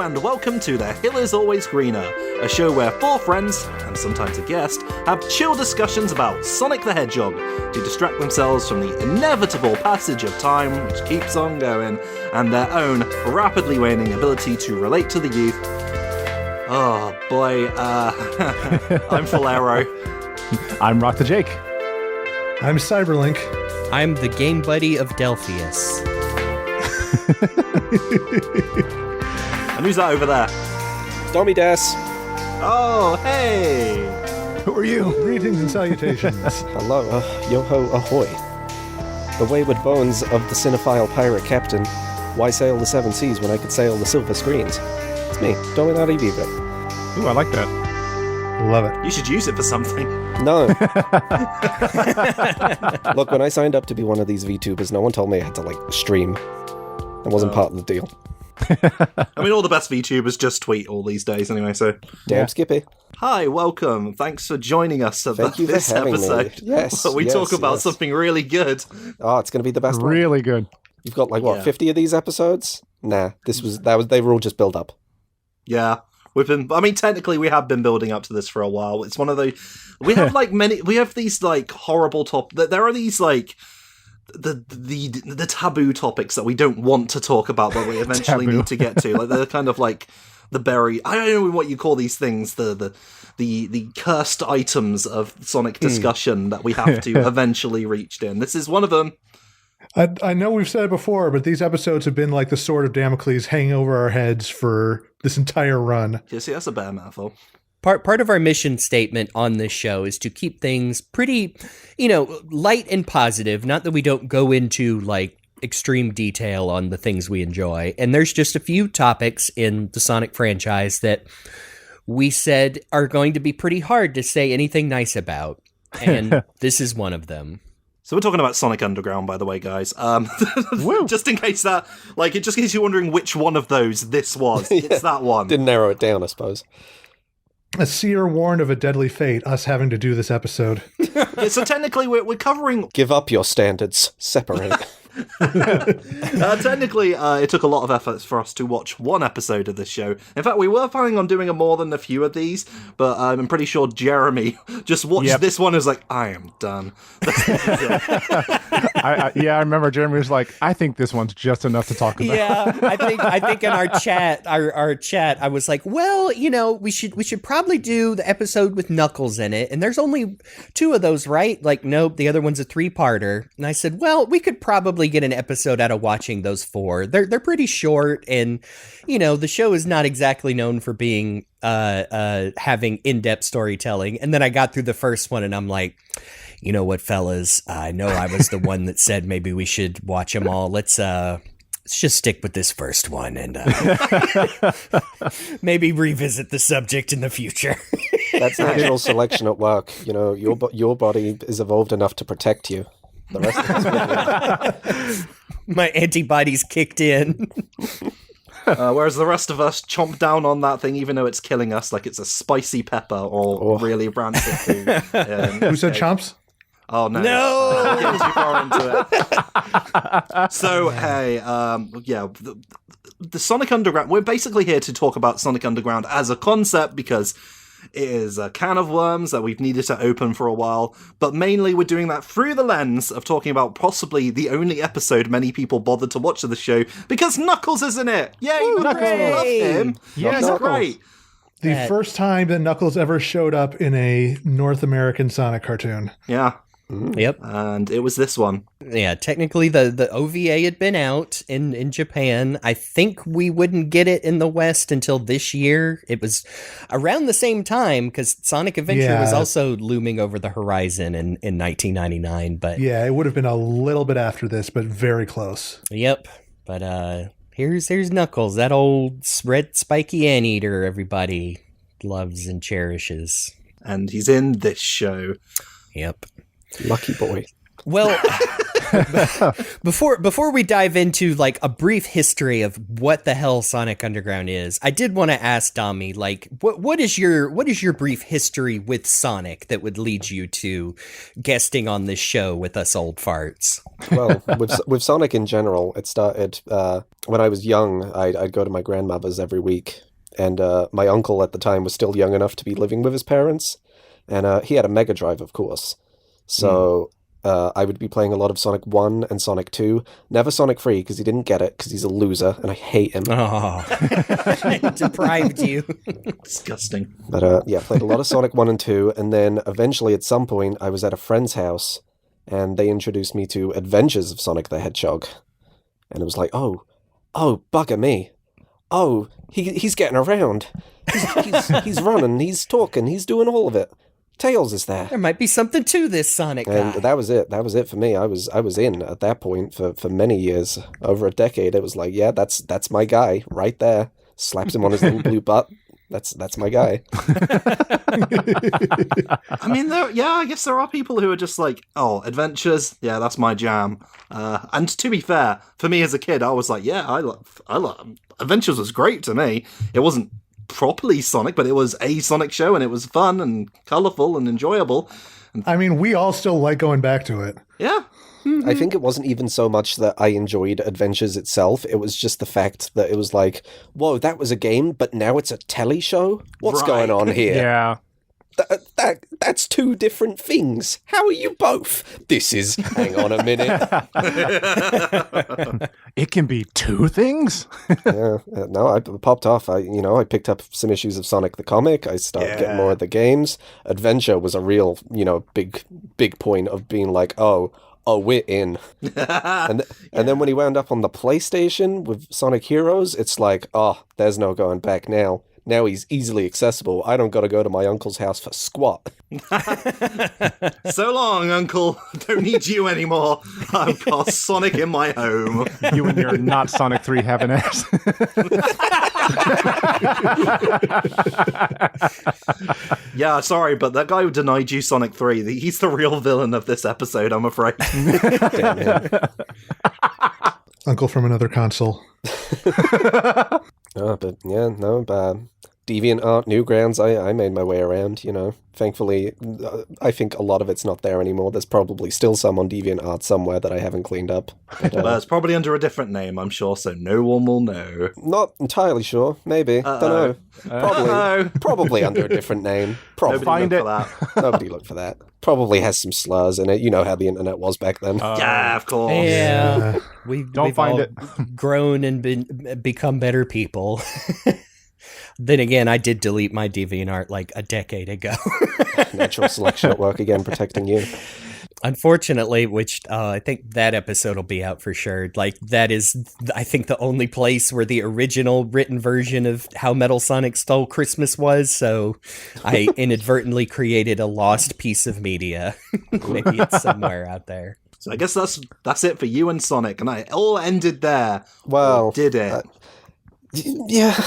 and welcome to The Hill is Always Greener, a show where four friends, and sometimes a guest, have chill discussions about Sonic the Hedgehog to distract themselves from the inevitable passage of time which keeps on going, and their own rapidly waning ability to relate to the youth. Oh boy, I'm Falero. I'm Rock the Jake. I'm Cyberlink. I'm the game buddy of Delphius. And who's that over there? Dommy Das. Oh, hey! Who are you? Greetings and salutations. Hello, yo-ho ahoy. The wayward bones of the cinephile pirate captain. Why sail the seven seas when I could sail the silver screens? It's me, Dominati Viva. Ooh, I like that. Love it. You should use it for something. No. Look, when I signed up to be one of these VTubers, no one told me I had to, stream. It wasn't part of the deal. I mean, all the best VTubers just tweet all these days anyway, so... Damn Skippy. Hi, welcome. Thanks for joining us at Thank you for this having episode. me. Yes, We talk about yes. something really good. Oh, it's going to be the best one. Really good. You've got, Yeah. 50 of these episodes? Nah, they were all just build up. Yeah. Technically we have been building up to this for a while. It's one of the... We have these, horrible there are these, the taboo topics that we don't want to talk about, but we eventually need to get to. They're kind of the berry... I don't know what you call these things, the cursed items of Sonic discussion that we have to eventually reach in. This is one of them. I know we've said it before, but these episodes have been like the sword of Damocles hanging over our heads for this entire run. You see, that's a better metaphor. Part of our mission statement on this show is to keep things pretty, light and positive. Not that we don't go into, extreme detail on the things we enjoy. And there's just a few topics in the Sonic franchise that we said are going to be pretty hard to say anything nice about. And this is one of them. So we're talking about Sonic Underground, by the way, guys. Just in case that, just in case you're wondering which one of those this was. It's that one. Didn't narrow it down, I suppose. A seer warned of a deadly fate, us having to do this episode. Yeah, so technically we're covering... Give up your standards. Separate. Technically, it took a lot of effort for us to watch one episode of this show. In fact, we were planning on doing more than a few of these, but I'm pretty sure Jeremy just watched this one and was like, I am done. I remember Jeremy was like, I think this one's just enough to talk about. Yeah, I think in our chat, I was like, well, we should probably do the episode with Knuckles in it, and there's only 2 of those, right? Nope, the other one's a 3-parter. And I said, well, we could probably get an episode out of watching those 4. They're pretty short, and the show is not exactly known for being having in-depth storytelling. And then I got through the first one, and I'm like, you know what, fellas? I know I was the one that said maybe we should watch them all. Let's just stick with this first one and maybe revisit the subject in the future. That's natural selection at work. Your body is evolved enough to protect you. The rest of us My antibodies kicked in. Whereas the rest of us chomp down on that thing even though it's killing us like it's a spicy pepper or really rancid food. Who said chomps? Oh, no. No! Getting too far into it. So, hey, the Sonic Underground, we're basically here to talk about Sonic Underground as a concept because it is a can of worms that we've needed to open for a while, but mainly we're doing that through the lens of talking about possibly the only episode many people bothered to watch of the show because Knuckles is in it! Yay, Knuckles! I love him! Yes, He's Knuckles. great! The first time that Knuckles ever showed up in a North American Sonic cartoon. Yeah. Yep. And it was this one. Yeah, technically the OVA had been out in Japan. I think we wouldn't get it in the West until this year. It was around the same time because Sonic Adventure was also looming over the horizon in 1999. But yeah, it would have been a little bit after this, but very close. Yep. But here's Knuckles, that old red spiky anteater everybody loves and cherishes. And he's in this show. Yep. Lucky boy. Well, Before we dive into like a brief history of what the hell Sonic Underground is, I did want to ask Dommy, like, what is your brief history with Sonic that would lead you to guesting on this show with us old farts? Well, with Sonic in general, it started when I was young. I'd go to my grandmother's every week, and my uncle at the time was still young enough to be living with his parents, and he had a Mega Drive, of course. So I would be playing a lot of Sonic 1 and Sonic 2. Never Sonic 3, because he didn't get it, because he's a loser, and I hate him. Oh, deprived you. Disgusting. But yeah, played a lot of Sonic 1 and 2, and then eventually at some point I was at a friend's house, and they introduced me to Adventures of Sonic the Hedgehog. And it was like, oh, bugger me. Oh, he's getting around. He's running, he's talking, he's doing all of it. Tails is there. There might be something to this Sonic guy. And that was it. That was it for me. I was in at that point for many years, over a decade. It was like, yeah, that's my guy right there. Slaps him on his little blue butt. That's my guy. I mean, I guess there are people who are just like, oh, adventures, yeah, that's my jam. And to be fair, for me as a kid, I was like, yeah, I love Adventures was great to me. It wasn't properly Sonic, but it was a Sonic show, and it was fun and colourful and enjoyable. I mean, we all still like going back to it. Yeah. I think it wasn't even so much that I enjoyed Adventures itself. It was just the fact that it was like, whoa, that was a game, but now it's a telly show? What's going on here? Yeah. That's two different things. How are you both? This is... Hang on a minute. It can be two things? Yeah, no, I popped off. I picked up some issues of Sonic the Comic. I started getting more of the games. Adventure was a real, big point of being like, oh, we're in. and then when he wound up on the PlayStation with Sonic Heroes, it's like, oh, there's no going back now. Now he's easily accessible. I don't got to go to my uncle's house for squat. So long, Uncle. Don't need you anymore. I've got Sonic in my home. You and your not Sonic 3 having ass. Yeah, sorry, but that guy who denied you Sonic 3, he's the real villain of this episode, I'm afraid. Damn him. Uncle from another console. But DeviantArt, Newgrounds, I made my way around, Thankfully, I think a lot of it's not there anymore. There's probably still some on DeviantArt somewhere that I haven't cleaned up. But, it's probably under a different name, I'm sure, so no one will know. Not entirely sure. Maybe. Don't know. Probably under a different name. Probably. Nobody looked for that. Nobody looked for that. Probably has some slurs in it. You know how the internet was back then. Yeah, of course. Yeah. We've find all it. grown and become better people. Then again, I did delete my DeviantArt like a decade ago. Natural selection at work again, protecting you. Unfortunately, which I think that episode will be out for sure. Like, that is, I think, the only place where the original written version of How Metal Sonic Stole Christmas was. So I inadvertently created a lost piece of media. Maybe it's somewhere out there. So I guess that's it for you and Sonic, and it all ended there. Well, Or did it? Yeah.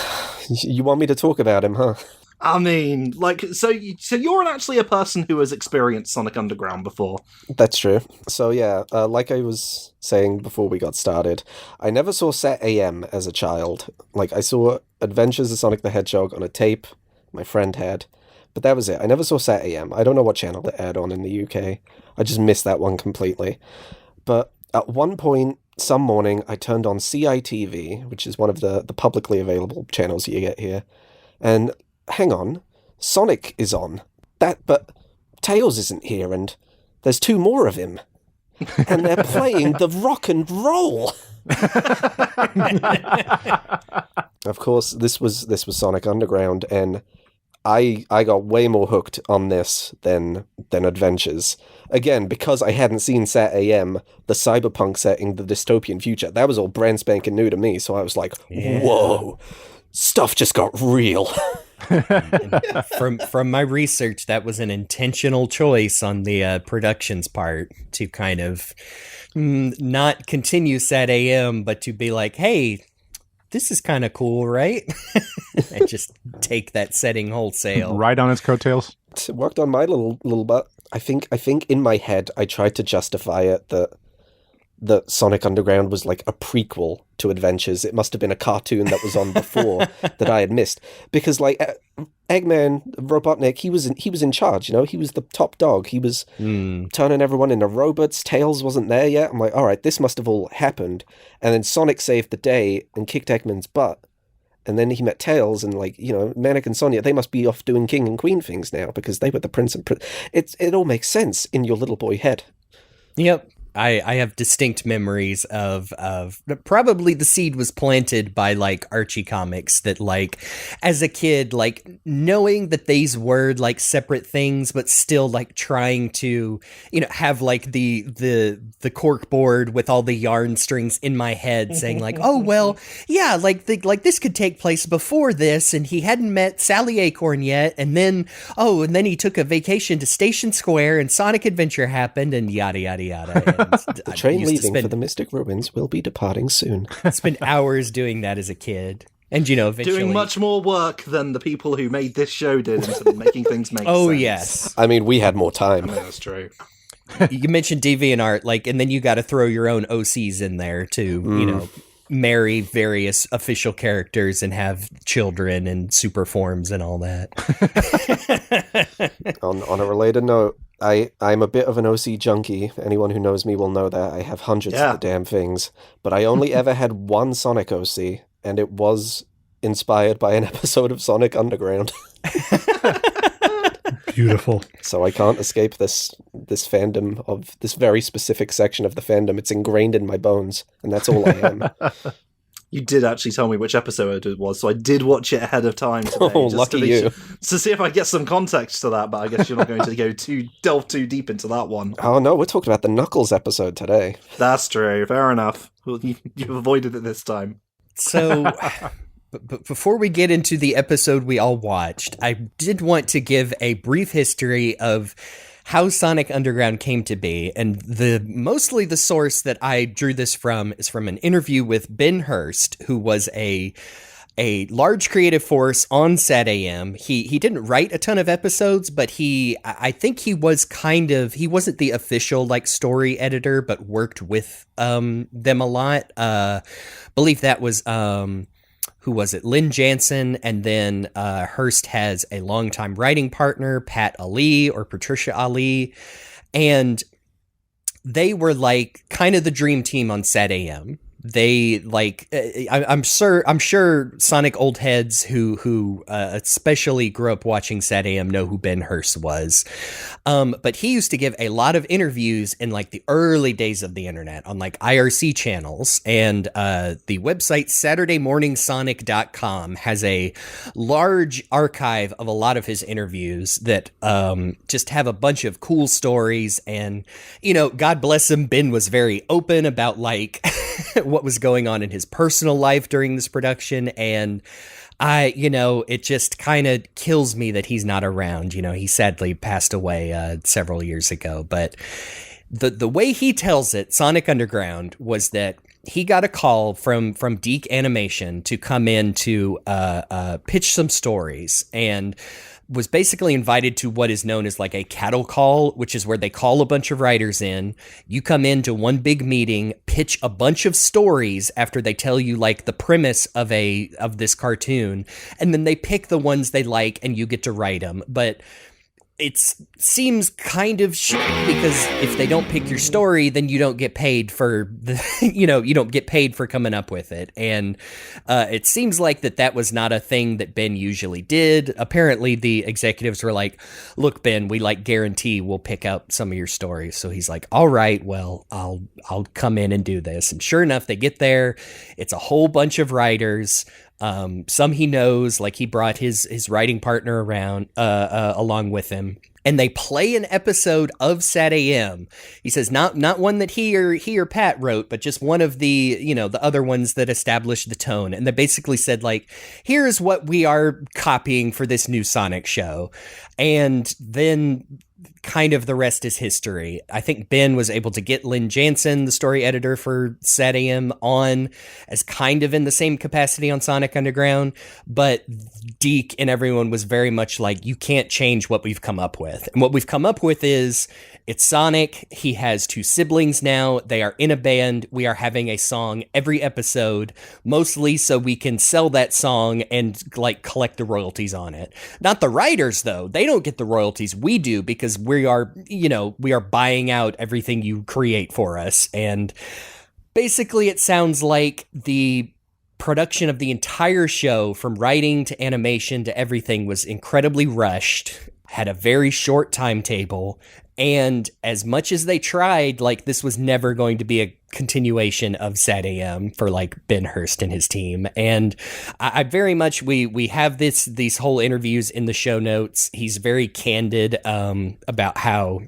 You want me to talk about him, huh? I mean, so you're actually a person who has experienced Sonic Underground before. That's true. So yeah, like I was saying before we got started, I never saw Sat AM as a child. Like, I saw Adventures of Sonic the Hedgehog on a tape my friend had, but that was it. I never saw Sat AM. I don't know what channel it aired on in the UK. I just missed that one completely. But at one point, some morning, I turned on CITV, which is one of the publicly available channels you get here, and hang on, Sonic is on. But Tails isn't here, and there's two more of him. And they're playing the rock and roll. Of course, this was Sonic Underground, and I got way more hooked on this than Adventures. Again, because I hadn't seen Sat AM, the cyberpunk setting, the dystopian future, that was all brand spanking new to me, so I was like, whoa, stuff just got real. From my research, that was an intentional choice on the production's part to kind of not continue Sat AM, but to be like, hey, this is kind of cool, right? And just take that setting wholesale. Right on its coattails. It worked on my little butt. I think in my head, I tried to justify it that that Sonic Underground was like a prequel to Adventures. It must have been a cartoon that was on before that I had missed. Because like Eggman, Robotnik, he was in charge, you know? He was the top dog. He was turning everyone into robots. Tails wasn't there yet. I'm like, all right, this must have all happened. And then Sonic saved the day and kicked Eggman's butt. And then he met Tails, and like, you know, Manic and Sonia, they must be off doing king and queen things now because they were the prince and it all makes sense in your little boy head. Yep. I have distinct memories of probably the seed was planted by like Archie comics that like as a kid, like knowing that these were like separate things, but still like trying to, you know, have like the cork board with all the yarn strings in my head saying like, oh, well, yeah, like this could take place before this. And he hadn't met Sally Acorn yet. And then he took a vacation to Station Square and Sonic Adventure happened and yada, yada, yada. The train leaving for the Mystic Ruins will be departing soon. Spent hours doing that as a kid. And, you know, eventually... Doing much more work than the people who made this show did into making things make sense. Oh, yes. I mean, we had more time. That's true. You mentioned DeviantArt, like, and then you got to throw your own OCs in there to, you know, marry various official characters and have children and super forms and all that. On a related note, I'm a bit of an OC junkie. Anyone who knows me will know that. I have hundreds of the damn things. But I only ever had one Sonic OC, and it was inspired by an episode of Sonic Underground. Beautiful. So I can't escape this fandom of this very specific section of the fandom. It's ingrained in my bones, and that's all I am. You did actually tell me which episode it was, so I did watch it ahead of time today. Oh, lucky you. To see if I get some context to that, but I guess you're not going to delve too deep into that one. Oh, no, we're talking about the Knuckles episode today. That's true. Fair enough. Well, you've avoided it this time. So, but before we get into the episode we all watched, I did want to give a brief history of how Sonic Underground came to be, and mostly the source that I drew this from is from an interview with Ben Hurst, who was a large creative force on SatAM. He didn't write a ton of episodes, but I think he wasn't the official like story editor, but worked with them a lot. Believe that was who was it? Lynn Jansen, and then Hurst has a longtime writing partner, Pat Ali or Patricia Ali, and they were like kind of the dream team on SatAM. They like I'm sure Sonic old heads who especially grew up watching SatAM know who Ben Hurst was. But he used to give a lot of interviews in like the early days of the internet on like IRC channels, and the website SaturdayMorningSonic.com has a large archive of a lot of his interviews that just have a bunch of cool stories. And, you know, God bless him, Ben was very open about like what was going on in his personal life during this production. And it just kind of kills me that he's not around. You know, he sadly passed away several years ago. But the way he tells it, Sonic Underground, was that he got a call from Deke Animation to come in to pitch some stories, and was basically invited to what is known as like a cattle call, which is where they call a bunch of writers in. You come into one big meeting, pitch a bunch of stories after they tell you like the premise of this cartoon, and then they pick the ones they like and you get to write them. But it seems kind of shitty, because if they don't pick your story, then you don't get paid for you don't get paid for coming up with it. And it seems like that was not a thing that Ben usually did. Apparently the executives were like, look, Ben, we like guarantee we'll pick up some of your stories. So he's like, all right, well, I'll come in and do this. And sure enough, they get there. It's a whole bunch of writers. Some he knows, like he brought his writing partner around along with him, and they play an episode of SatAM. He says not one that he or Pat wrote, but just one of the the other ones that established the tone. And they basically said like, here's what we are copying for this new Sonic show. And then kind of the rest is history. I think Ben was able to get Lynn Jansen, the story editor for SatAM, on as kind of in the same capacity on Sonic Underground, but Deke and everyone was very much like, you can't change what we've come up with. And what we've come up with is, it's Sonic. He has 2 siblings now. They are in a band. We are having a song every episode, mostly so we can sell that song and like collect the royalties on it. Not the writers, though. They don't get the royalties. We do, because we are buying out everything you create for us. And basically it sounds like the production of the entire show, from writing to animation to everything, was incredibly rushed, had a very short timetable. And as much as they tried, like, this was never going to be a continuation of SatAM for like Ben Hurst and his team. And I very much, we have these whole interviews in the show notes. He's very candid about how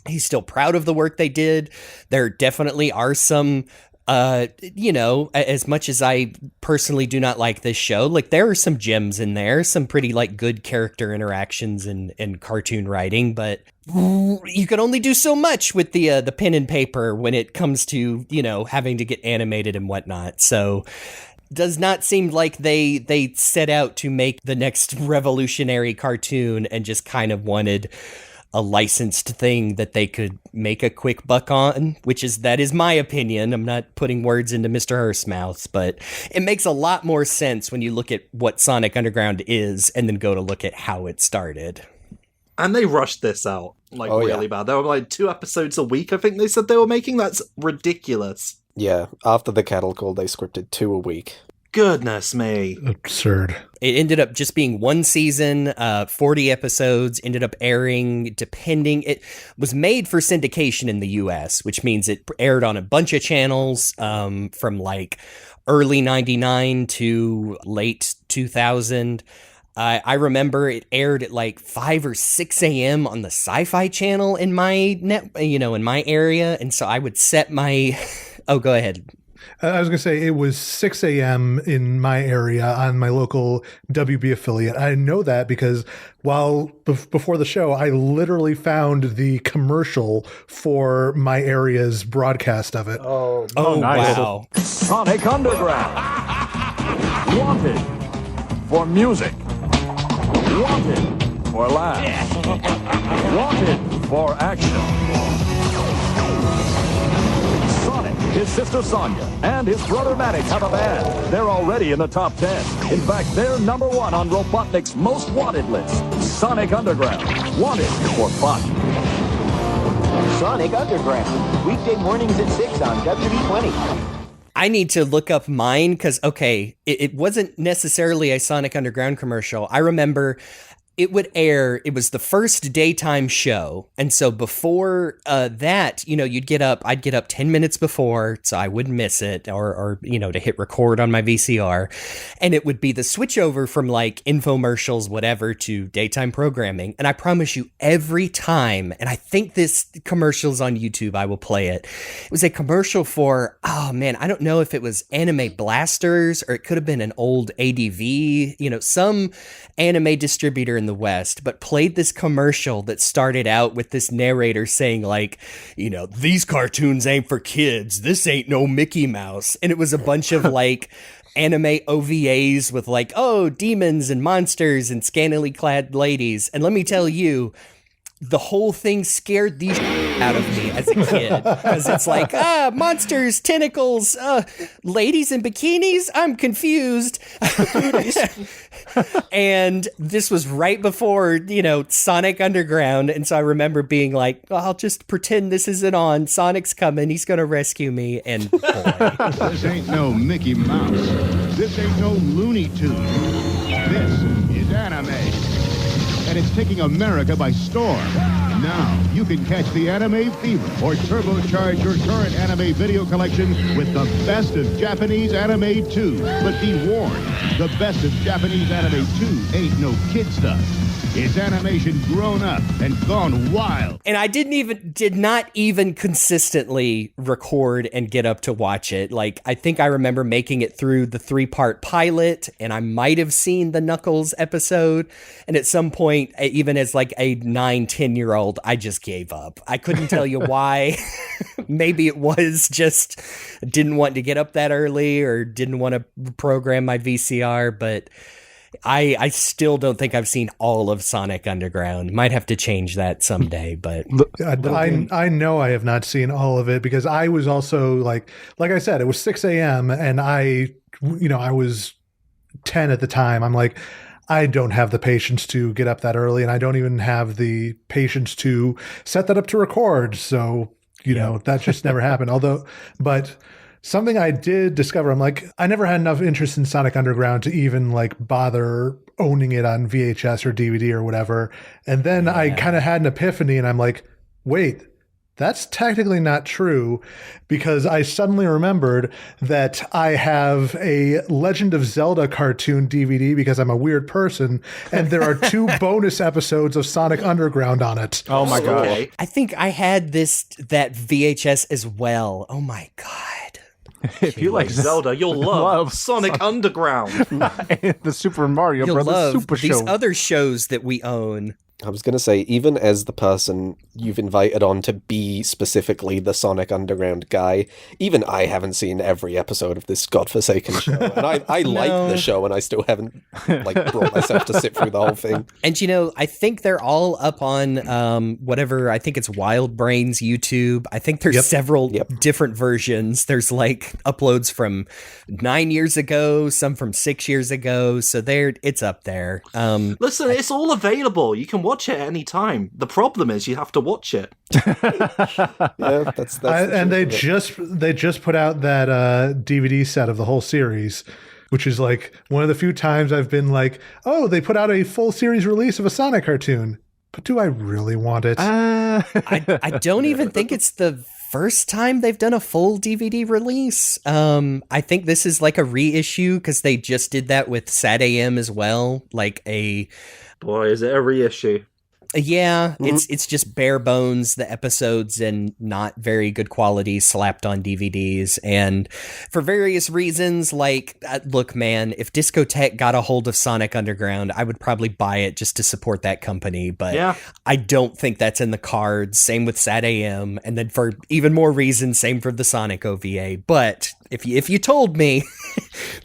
he's still proud of the work they did. There definitely are some as much as I personally do not like this show, like, there are some gems in there, some pretty like good character interactions and cartoon writing, but you can only do so much with the pen and paper when it comes to, having to get animated and whatnot. So does not seem like they set out to make the next revolutionary cartoon and just kind of wanted a licensed thing that they could make a quick buck on, that is my opinion. I'm not putting words into Mr. Hurst's mouth, but it makes a lot more sense when you look at what Sonic Underground is and then go to look at how it started. And they rushed this out, really bad. There were like 2 episodes a week, I think they said they were making. That's ridiculous. Yeah, after the cattle call, they scripted 2 a week. Goodness me. Absurd. It ended up just being 1 season, 40 episodes, ended up airing, it was made for syndication in the US, which means it aired on a bunch of channels from like early 99 to late 2000. I remember it aired at like 5 or 6 a.m. on the Sci-Fi channel in my in my area. And so I would set my, oh, go ahead. I was going to say it was 6 a.m. in my area on my local WB affiliate. I know that because before the show, I literally found the commercial for my area's broadcast of it. Oh, nice. Wow. Sonic Underground. Wanted for music. Wanted for laughs. Wanted for action. Sonic, his sister Sonia, and his brother Maddox have a band. They're already in the top 10. In fact, they're number 1 on Robotnik's most wanted list. Sonic Underground. Wanted for fun. Sonic Underground. Weekday mornings at 6 on WB20. I need to look up mine because, it wasn't necessarily a Sonic Underground commercial. I remember it would air, it was the first daytime show. And so before that, I'd get up 10 minutes before so I wouldn't miss it or to hit record on my VCR. And it would be the switchover from like infomercials, whatever, to daytime programming. And I promise you every time, and I think this commercial's on YouTube, I will play it. It was a commercial for, I don't know if it was Anime Blasters or it could have been an old ADV, some anime distributor in the West, but played this commercial that started out with this narrator saying like, these cartoons ain't for kids. This ain't no Mickey Mouse. And it was a bunch of like anime OVAs with like, demons and monsters and scantily clad ladies. And let me tell you, the whole thing scared the out of me as a kid because it's like, monsters, tentacles, ladies in bikinis. I'm confused. And this was right before, Sonic Underground. And so I remember being like, I'll just pretend this isn't on. Sonic's coming. He's going to rescue me. And boy. This ain't no Mickey Mouse. This ain't no Looney Tunes. This is anime. And it's taking America by storm. Now, you can catch the anime fever or turbocharge your current anime video collection with the best of Japanese anime 2. But be warned, the best of Japanese anime 2 ain't no kid stuff. It's animation grown up and gone wild. And I did not even consistently record and get up to watch it. Like, I think I remember making it through the 3-part pilot, and I might have seen the Knuckles episode. And at some point, even as like a 9-10-year-old, world, I just gave up. I couldn't tell you why. Maybe it was just didn't want to get up that early or didn't want to program my VCR, but I still don't think I've seen all of Sonic Underground. Might have to change that someday, but I know I have not seen all of it because I was also like I said, it was 6 a.m. and I was 10 at the time. I'm like, I don't have the patience to get up that early, and I don't even have the patience to set that up to record. So, that just never happened. But something I did discover, I'm like, I never had enough interest in Sonic Underground to even like bother owning it on VHS or DVD or whatever. And then I kind of had an epiphany, and I'm like, wait, that's technically not true, because I suddenly remembered that I have a Legend of Zelda cartoon DVD because I'm a weird person, and there are 2 bonus episodes of Sonic Underground on it. Oh my god! Okay. I think I had that VHS as well. Oh my god. If you like Zelda, you'll love Sonic Underground. the Super Mario You'll Brothers love Super these Show. other shows that we own. I was going to say, even as the person you've invited on to be specifically the Sonic Underground guy, even I haven't seen every episode of this godforsaken show. And I like the show, and I still haven't brought myself to sit through the whole thing. And I think they're all up on whatever, I think it's Wild Brains YouTube. I think there's several different versions. There's uploads from 9 years ago, some from 6 years ago. So it's up there. Listen, it's all available. You can watch it at any time. The problem is you have to watch it. Yeah, that's and they just put out that DVD set of the whole series, which is like one of the few times I've been like, oh, they put out a full series release of a Sonic cartoon. But do I really want it? I don't even think it's the first time they've done a full DVD release. I think this is like a reissue because they just did that with Sat AM as well. Boy, is it a reissue. Yeah, it's just bare bones, the episodes, and not very good quality slapped on DVDs. And for various reasons, look, man, if Discotek got a hold of Sonic Underground, I would probably buy it just to support that company. But I don't think that's in the cards. Same with Sat AM. And then for even more reasons, same for the Sonic OVA. But if you told me,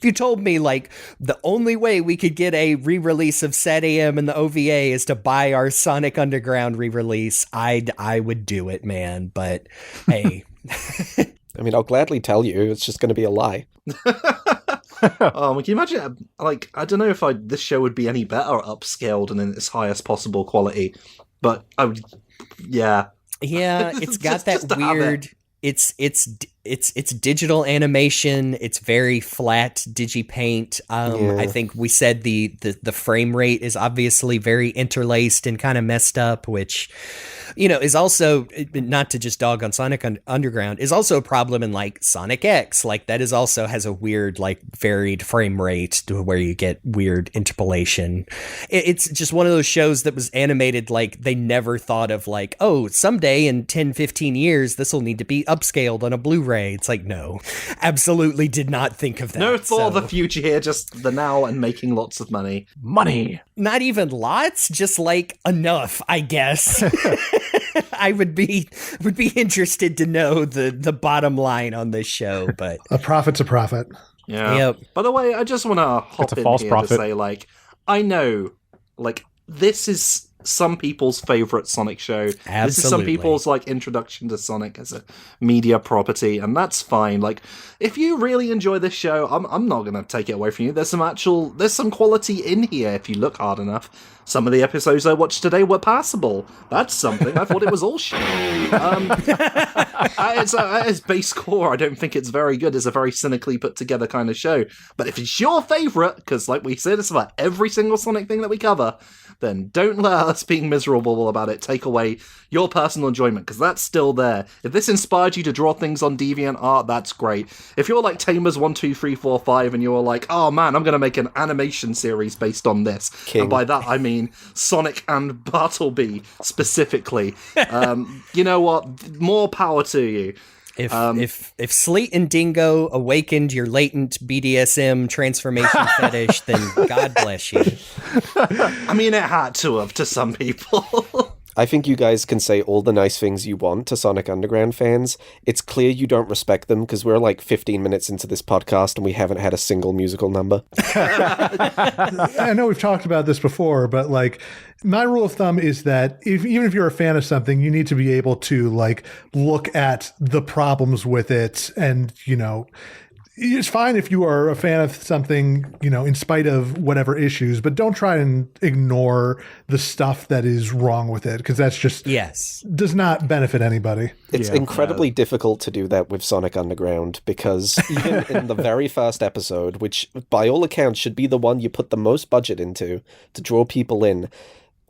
the only way we could get a re-release of Sat AM and the OVA is to buy our Sonic Underground re-release, I would do it, man. But hey, I mean, I'll gladly tell you, it's just going to be a lie. Can you imagine? I don't know if this show would be any better upscaled and in its highest possible quality, but I would. Yeah, it's got that weird. It's digital animation. It's very flat digipaint. I think we said the frame rate is obviously very interlaced and kind of messed up, which is also, not to just dog on Sonic Underground, is also a problem in Sonic X. That is also has a weird varied frame rate to where you get weird interpolation. It's just one of those shows that was animated they never thought of someday in 10-15 years this will need to be upscaled on a Blu-ray. It's no, absolutely did not think of that. No thought of the future here, just the now and making lots of money. Not even lots, just enough, I guess. I would be interested to know the bottom line on this show, but a profit's a profit. Yeah. Yep. By the way, I just want to hop in here to say, I know, this is some people's favorite Sonic show. Absolutely. This is some people's introduction to Sonic as a media property, and that's fine. If you really enjoy this show, I'm not going to take it away from you. There's some quality in here if you look hard enough. Some of the episodes I watched today were passable. That's something. I thought it was all shit. At its base core, I don't think it's very good. It's a very cynically put together kind of show. But if it's your favorite, because like we said, it's about every single Sonic thing that we cover, then don't let us being miserable about it take away your personal enjoyment, because that's still there. If this inspired you to draw things on DeviantArt, that's great. If you're like Tamers 1, 2, 3, 4, 5, and you're like, oh man, I'm going to make an animation series based on this, and by that I mean Sonic and Bartleby specifically, you know what? More power to you. If Sleet and Dingo awakened your latent BDSM transformation fetish, then God bless you. I mean, it had to have to some people. I think you guys can say all the nice things you want to Sonic Underground fans. It's clear you don't respect them because we're like 15 minutes into this podcast and we haven't had a single musical number. I know we've talked about this before, but like my rule of thumb is that even if you're a fan of something, you need to be able to like look at the problems with it, and it's fine if you are a fan of something, in spite of whatever issues, but don't try and ignore the stuff that is wrong with it, because that's just does not benefit anybody. It's incredibly difficult to do that with Sonic Underground, because even in the very first episode, which by all accounts should be the one you put the most budget into to draw people in,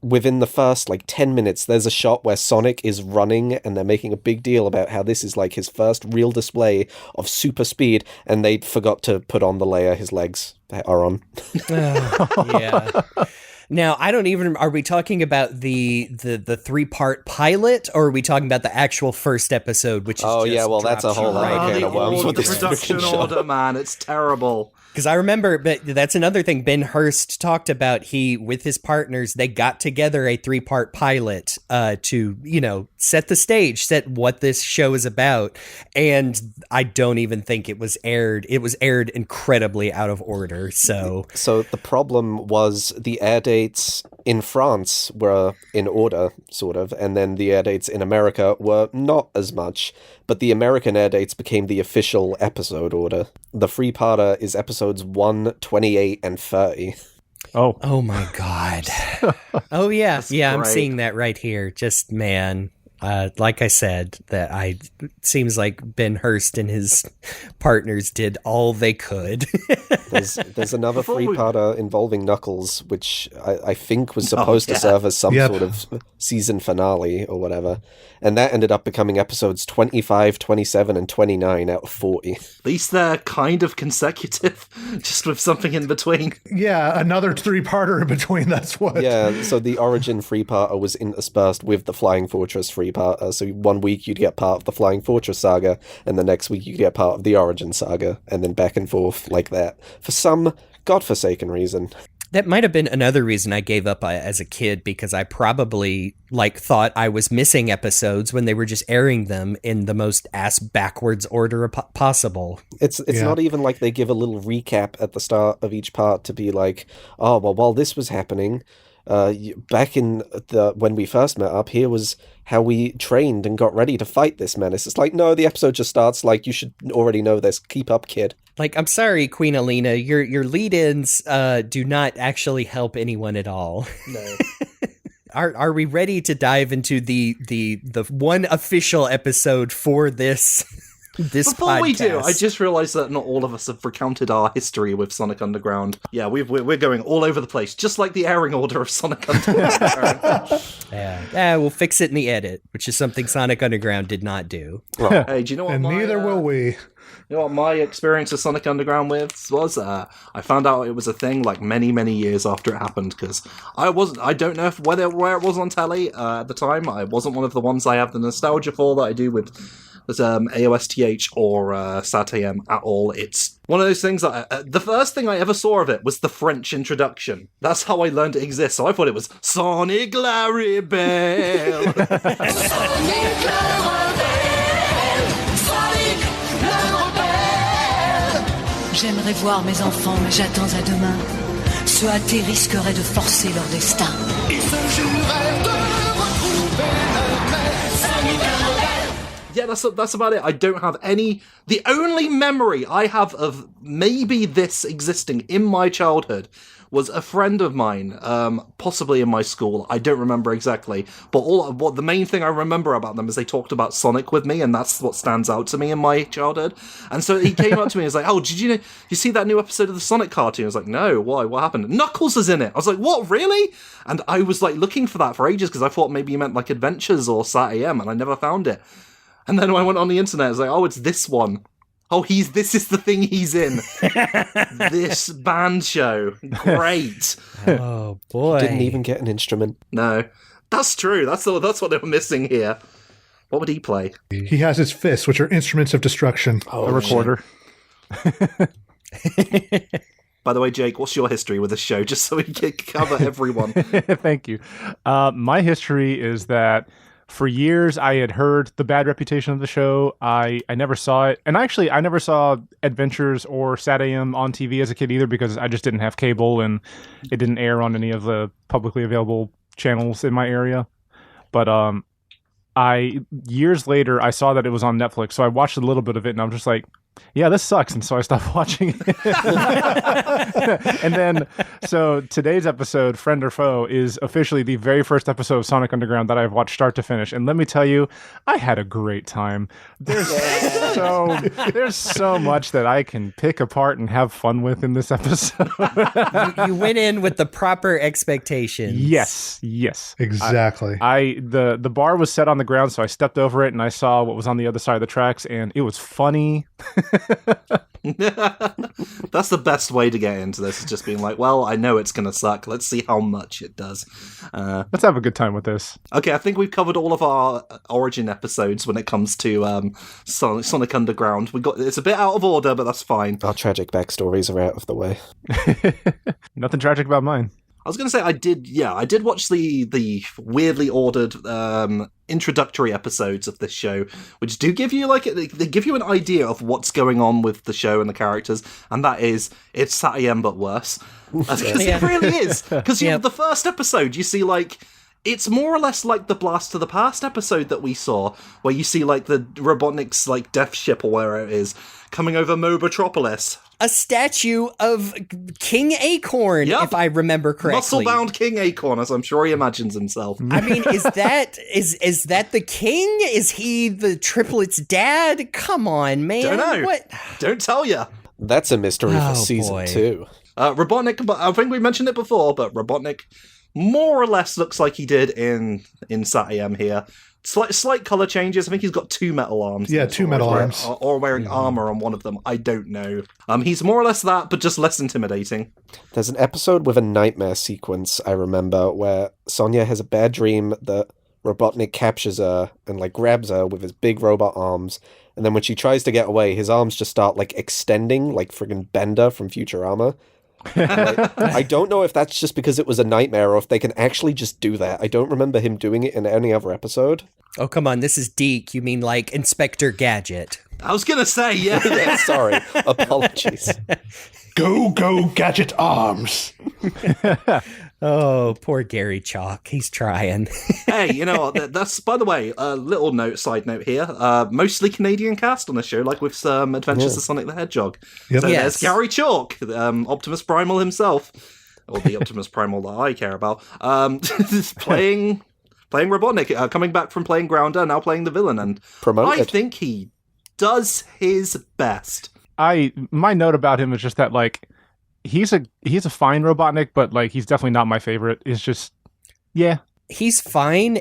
within the first 10 minutes, there's a shot where Sonic is running and they're making a big deal about how this is like his first real display of super speed, and they forgot to put on the layer his legs are on. Yeah. Now, I don't even, are we talking about the 3-part pilot, or are we talking about the actual first episode, which is that's a whole other can of worms with this production order, man. It's terrible. Because I remember, but that's another thing Ben Hurst talked about. He, with his partners, they got together a 3-part pilot to, set the stage, set what this show is about. And I don't even think it was aired. It was aired incredibly out of order. So the problem was the air dates in France were in order, sort of, and then the air dates in America were not as much, but the American air dates became the official episode order. The 3-parter is episodes 1, 28, and 30. Oh my God. Oh yeah. Yeah, I'm great. seeing that right here. Just, man. Like I said, it seems like Ben Hurst and his partners did all they could. There's another 3-parter involving Knuckles, which I think was supposed to serve as some sort of season finale or whatever. And that ended up becoming episodes 25, 27, and 29 out of 40. At least they're kind of consecutive, just with something in between. Yeah, another 3-parter in between, that's what. Yeah, so the Origin 3-parter was interspersed with the Flying Fortress 3-parter. So one week you'd get part of the Flying Fortress saga, and the next week you'd get part of the Origin saga, and then back and forth like that, for some godforsaken reason. That might have been another reason I gave up as a kid, because I probably thought I was missing episodes when they were just airing them in the most ass-backwards order possible. It's not even like they give a little recap at the start of each part to be like, oh, well, while this was happening, back in when we first met up, here was how we trained and got ready to fight this menace. It's like, no, the episode just starts like, you should already know this. Keep up, kid. I'm sorry, Queen Alina, your lead-ins do not actually help anyone at all. No. Are we ready to dive into the one official episode for this Before podcast? we do, I just realised that not all of us have recounted our history with Sonic Underground. Yeah, we're going all over the place, just like the airing order of Sonic Underground. Yeah, we'll fix it in the edit, which is something Sonic Underground did not do. Hey, do you know what? And neither will we. You know what my experience of Sonic Underground was? I found out it was a thing many, many years after it happened, because I don't know where it was on telly at the time. I wasn't one of the ones I have the nostalgia for that I do with AOSTH or SAT-AM at all. It's one of those things that the first thing I ever saw of it was the French introduction. That's how I learned it exists. So I thought it was Sonic Clarabelle. Sonic Clarabelle, Sonic Clarabelle. J'aimerais voir mes enfants, mais j'attends à demain. Ceux athées risqueraient de forcer leur destin. Ils se jurèrent de retrouver leur maître. Sonic Clarabelle. Yeah, that's about it. I don't have any... The only memory I have of maybe this existing in my childhood was a friend of mine, possibly in my school. I don't remember exactly. But the main thing I remember about them is they talked about Sonic with me, and that's what stands out to me in my childhood. And so he came up to me and was like, oh, did you see that new episode of the Sonic cartoon? I was like, no, why? What happened? Knuckles is in it. I was like, what, really? And I was looking for that for ages, because I thought maybe you meant Adventures or SAT-AM, and I never found it. And then when I went on the internet, I was like, oh, it's this one. Oh, this is the thing he's in. This band show. Great. Oh, boy. Didn't even get an instrument. No. That's true. That's what they were missing here. What would he play? He has his fists, which are instruments of destruction. A recorder. By the way, Jake, what's your history with the show, just so we can cover everyone? Thank you. My history is that for years I had heard the bad reputation of the show. I never saw it. And actually, I never saw Adventures or Sat AM on TV as a kid either, because I just didn't have cable and it didn't air on any of the publicly available channels in my area. But years later, I saw that it was on Netflix, so I watched a little bit of it, and I'm just like, yeah, this sucks, and so I stopped watching it. And then, so today's episode, Friend or Foe, is officially the very first episode of Sonic Underground that I've watched start to finish, and let me tell you, I had a great time. There's so much that I can pick apart and have fun with in this episode. You went in with the proper expectations. Yes. Exactly. The bar was set on the ground, so I stepped over it and I saw what was on the other side of the tracks, and it was funny. That's the best way to get into this, is just being like, well, I know it's gonna suck, let's see how much it does. Let's have a good time with this. Okay, I think we've covered all of our origin episodes when it comes to Sonic Underground. It's a bit out of order, but that's fine. Our tragic backstories are out of the way. Nothing tragic about mine. I was going to say I did watch the weirdly ordered introductory episodes of this show, which do give you they give you an idea of what's going on with the show and the characters, and that is, it's Sat AM but worse. Because it really is. Because the first episode, you see it's more or less like the Blast to the Past episode that we saw, where you see the Robotnik's death ship or where it is coming over Mobotropolis. A statue of King Acorn, if I remember correctly. Muscle-bound King Acorn, as I'm sure he imagines himself. I mean, is that the king? Is he the triplets' dad? Come on, man. Don't know. What? Don't tell ya. That's a mystery for season 2. Robotnik, but I think we mentioned it before, but Robotnik more or less looks like he did in Sat AM here. Slight color changes. I think he's got 2 metal arms. Yeah, 2 metal arms. Or wearing armor on one of them. I don't know. He's more or less that, but just less intimidating. There's an episode with a nightmare sequence, I remember, where Sonya has a bad dream that Robotnik captures her and grabs her with his big robot arms. And then when she tries to get away, his arms just start extending like friggin' Bender from Futurama. I don't know if that's just because it was a nightmare or if they can actually just do that. I don't remember him doing it in any other episode. Oh, come on. This is Deke. You mean Inspector Gadget. I was going to say, yeah. Sorry. Apologies. Go, Gadget arms. Oh, poor Gary Chalk. He's trying. Hey, you know what? That's, by the way, a little side note here. Mostly Canadian cast on the show, like with Adventures of Sonic the Hedgehog. Yep. So there's Gary Chalk, Optimus Primal himself, or the Optimus Primal that I care about, playing Robotnik, coming back from playing Grounder, now playing the villain, and promoted. I think he does his best. My note about him is just that he's a fine Robotnik, but he's definitely not my favorite. It's just, yeah. He's fine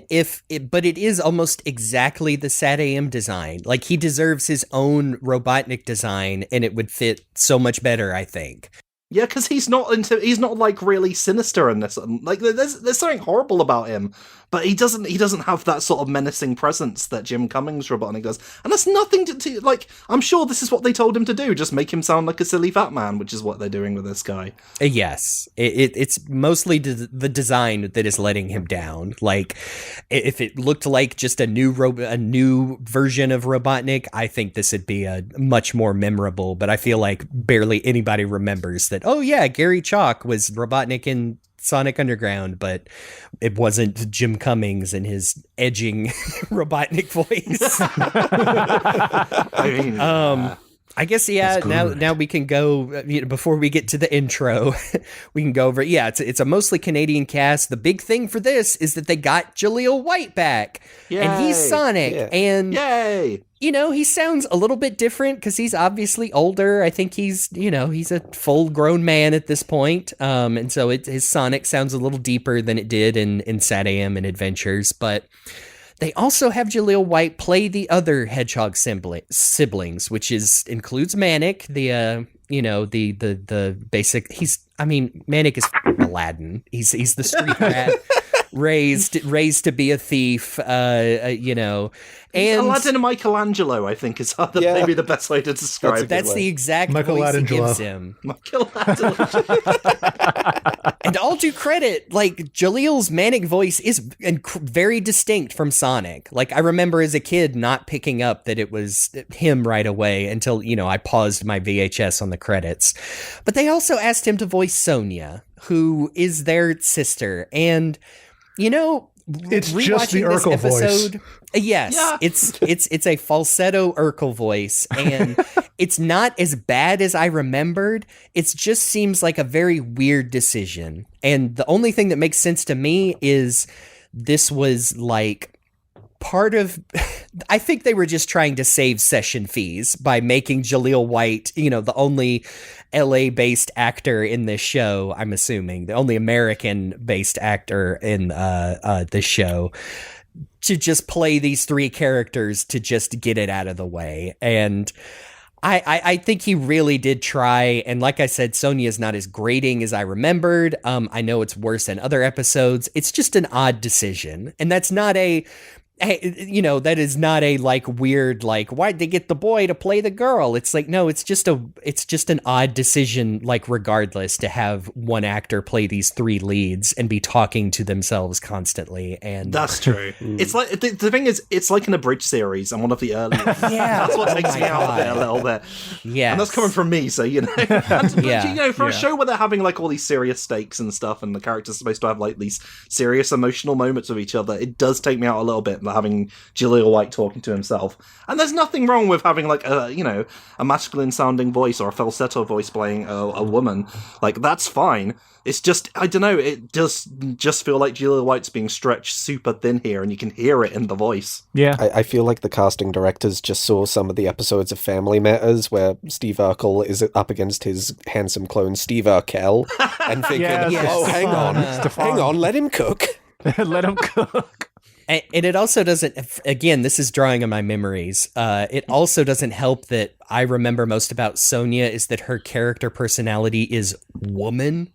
but it is almost exactly the Sat AM design. He deserves his own Robotnik design, and it would fit so much better, I think. Yeah, because he's not really sinister in this. There's something horrible about him, but he doesn't have that sort of menacing presence that Jim Cummings' Robotnik does. And that's nothing to I'm sure this is what they told him to do, just make him sound like a silly fat man, which is what they're doing with this guy. Yes, it's mostly the design that is letting him down. If it looked like just a new version of Robotnik, I think this would be a much more memorable. But I feel like barely anybody remembers that. Oh yeah, Gary Chalk was Robotnik in Sonic Underground, but it wasn't Jim Cummings and his edging Robotnik voice. I mean, I guess, now we can go, before we get to the intro, we can go over, it's a mostly Canadian cast. The big thing for this is that they got Jaleel White back. Yay. And he's Sonic. Yeah. And, yay! He sounds a little bit different because he's obviously older. I think he's a full-grown man at this point. And so his Sonic sounds a little deeper than it did in Sat AM and Adventures, but they also have Jaleel White play the other Hedgehog siblings, which includes Manic, the basic. Manic is Aladdin. He's the street rat. raised to be a thief, and Aladdin and Michelangelo, I think, is maybe the best way to describe it. That's the exact voice he gives him. Michelangelo. And all due credit, like, Jaleel's manic voice is very distinct from Sonic. Like, I remember as a kid not picking up that it was him right away until, I paused my VHS on the credits. But they also asked him to voice Sonia, who is their sister. And, it's just the Urkel voice. Yes, yeah. it's a falsetto Urkel voice, and it's not as bad as I remembered. It just seems like a very weird decision. And the only thing that makes sense to me is this was like part of, I think they were just trying to save session fees by making Jaleel White, the only LA-based actor in this show, I'm assuming, the only American-based actor in this show, to just play these three characters to just get it out of the way. And I think he really did try. And like I said, Sonia's not as grating as I remembered. I know it's worse than other episodes. It's just an odd decision. And that's not that is not a like weird, like, why'd they get the boy to play the girl? It's like, no, it's just an odd decision, like, regardless, to have one actor play these three leads and be talking to themselves constantly. And that's true. It's like, the thing is, it's like an abridged series and one of the early. Yeah. That's what takes me out of it a little bit. Yeah. And that's coming from me, so, and, for a show where they're having like all these serious stakes and stuff, and the characters are supposed to have like these serious emotional moments with each other, it does take me out a little bit, having Jaleel White talking to himself. And there's nothing wrong with having like a masculine sounding voice or a falsetto voice playing a woman. Like, that's fine. It's just, I don't know, it does just feel like Jaleel White's being stretched super thin here, and you can hear it in the voice. Yeah. I feel like the casting directors just saw some of the episodes of Family Matters where Steve Urkel is up against his handsome clone Steve Urkel and thinking, hang on, let him cook. Let him cook. And it also doesn't, again, this is drawing on my memories. It also doesn't help that I remember most about Sonia is that her character personality is woman.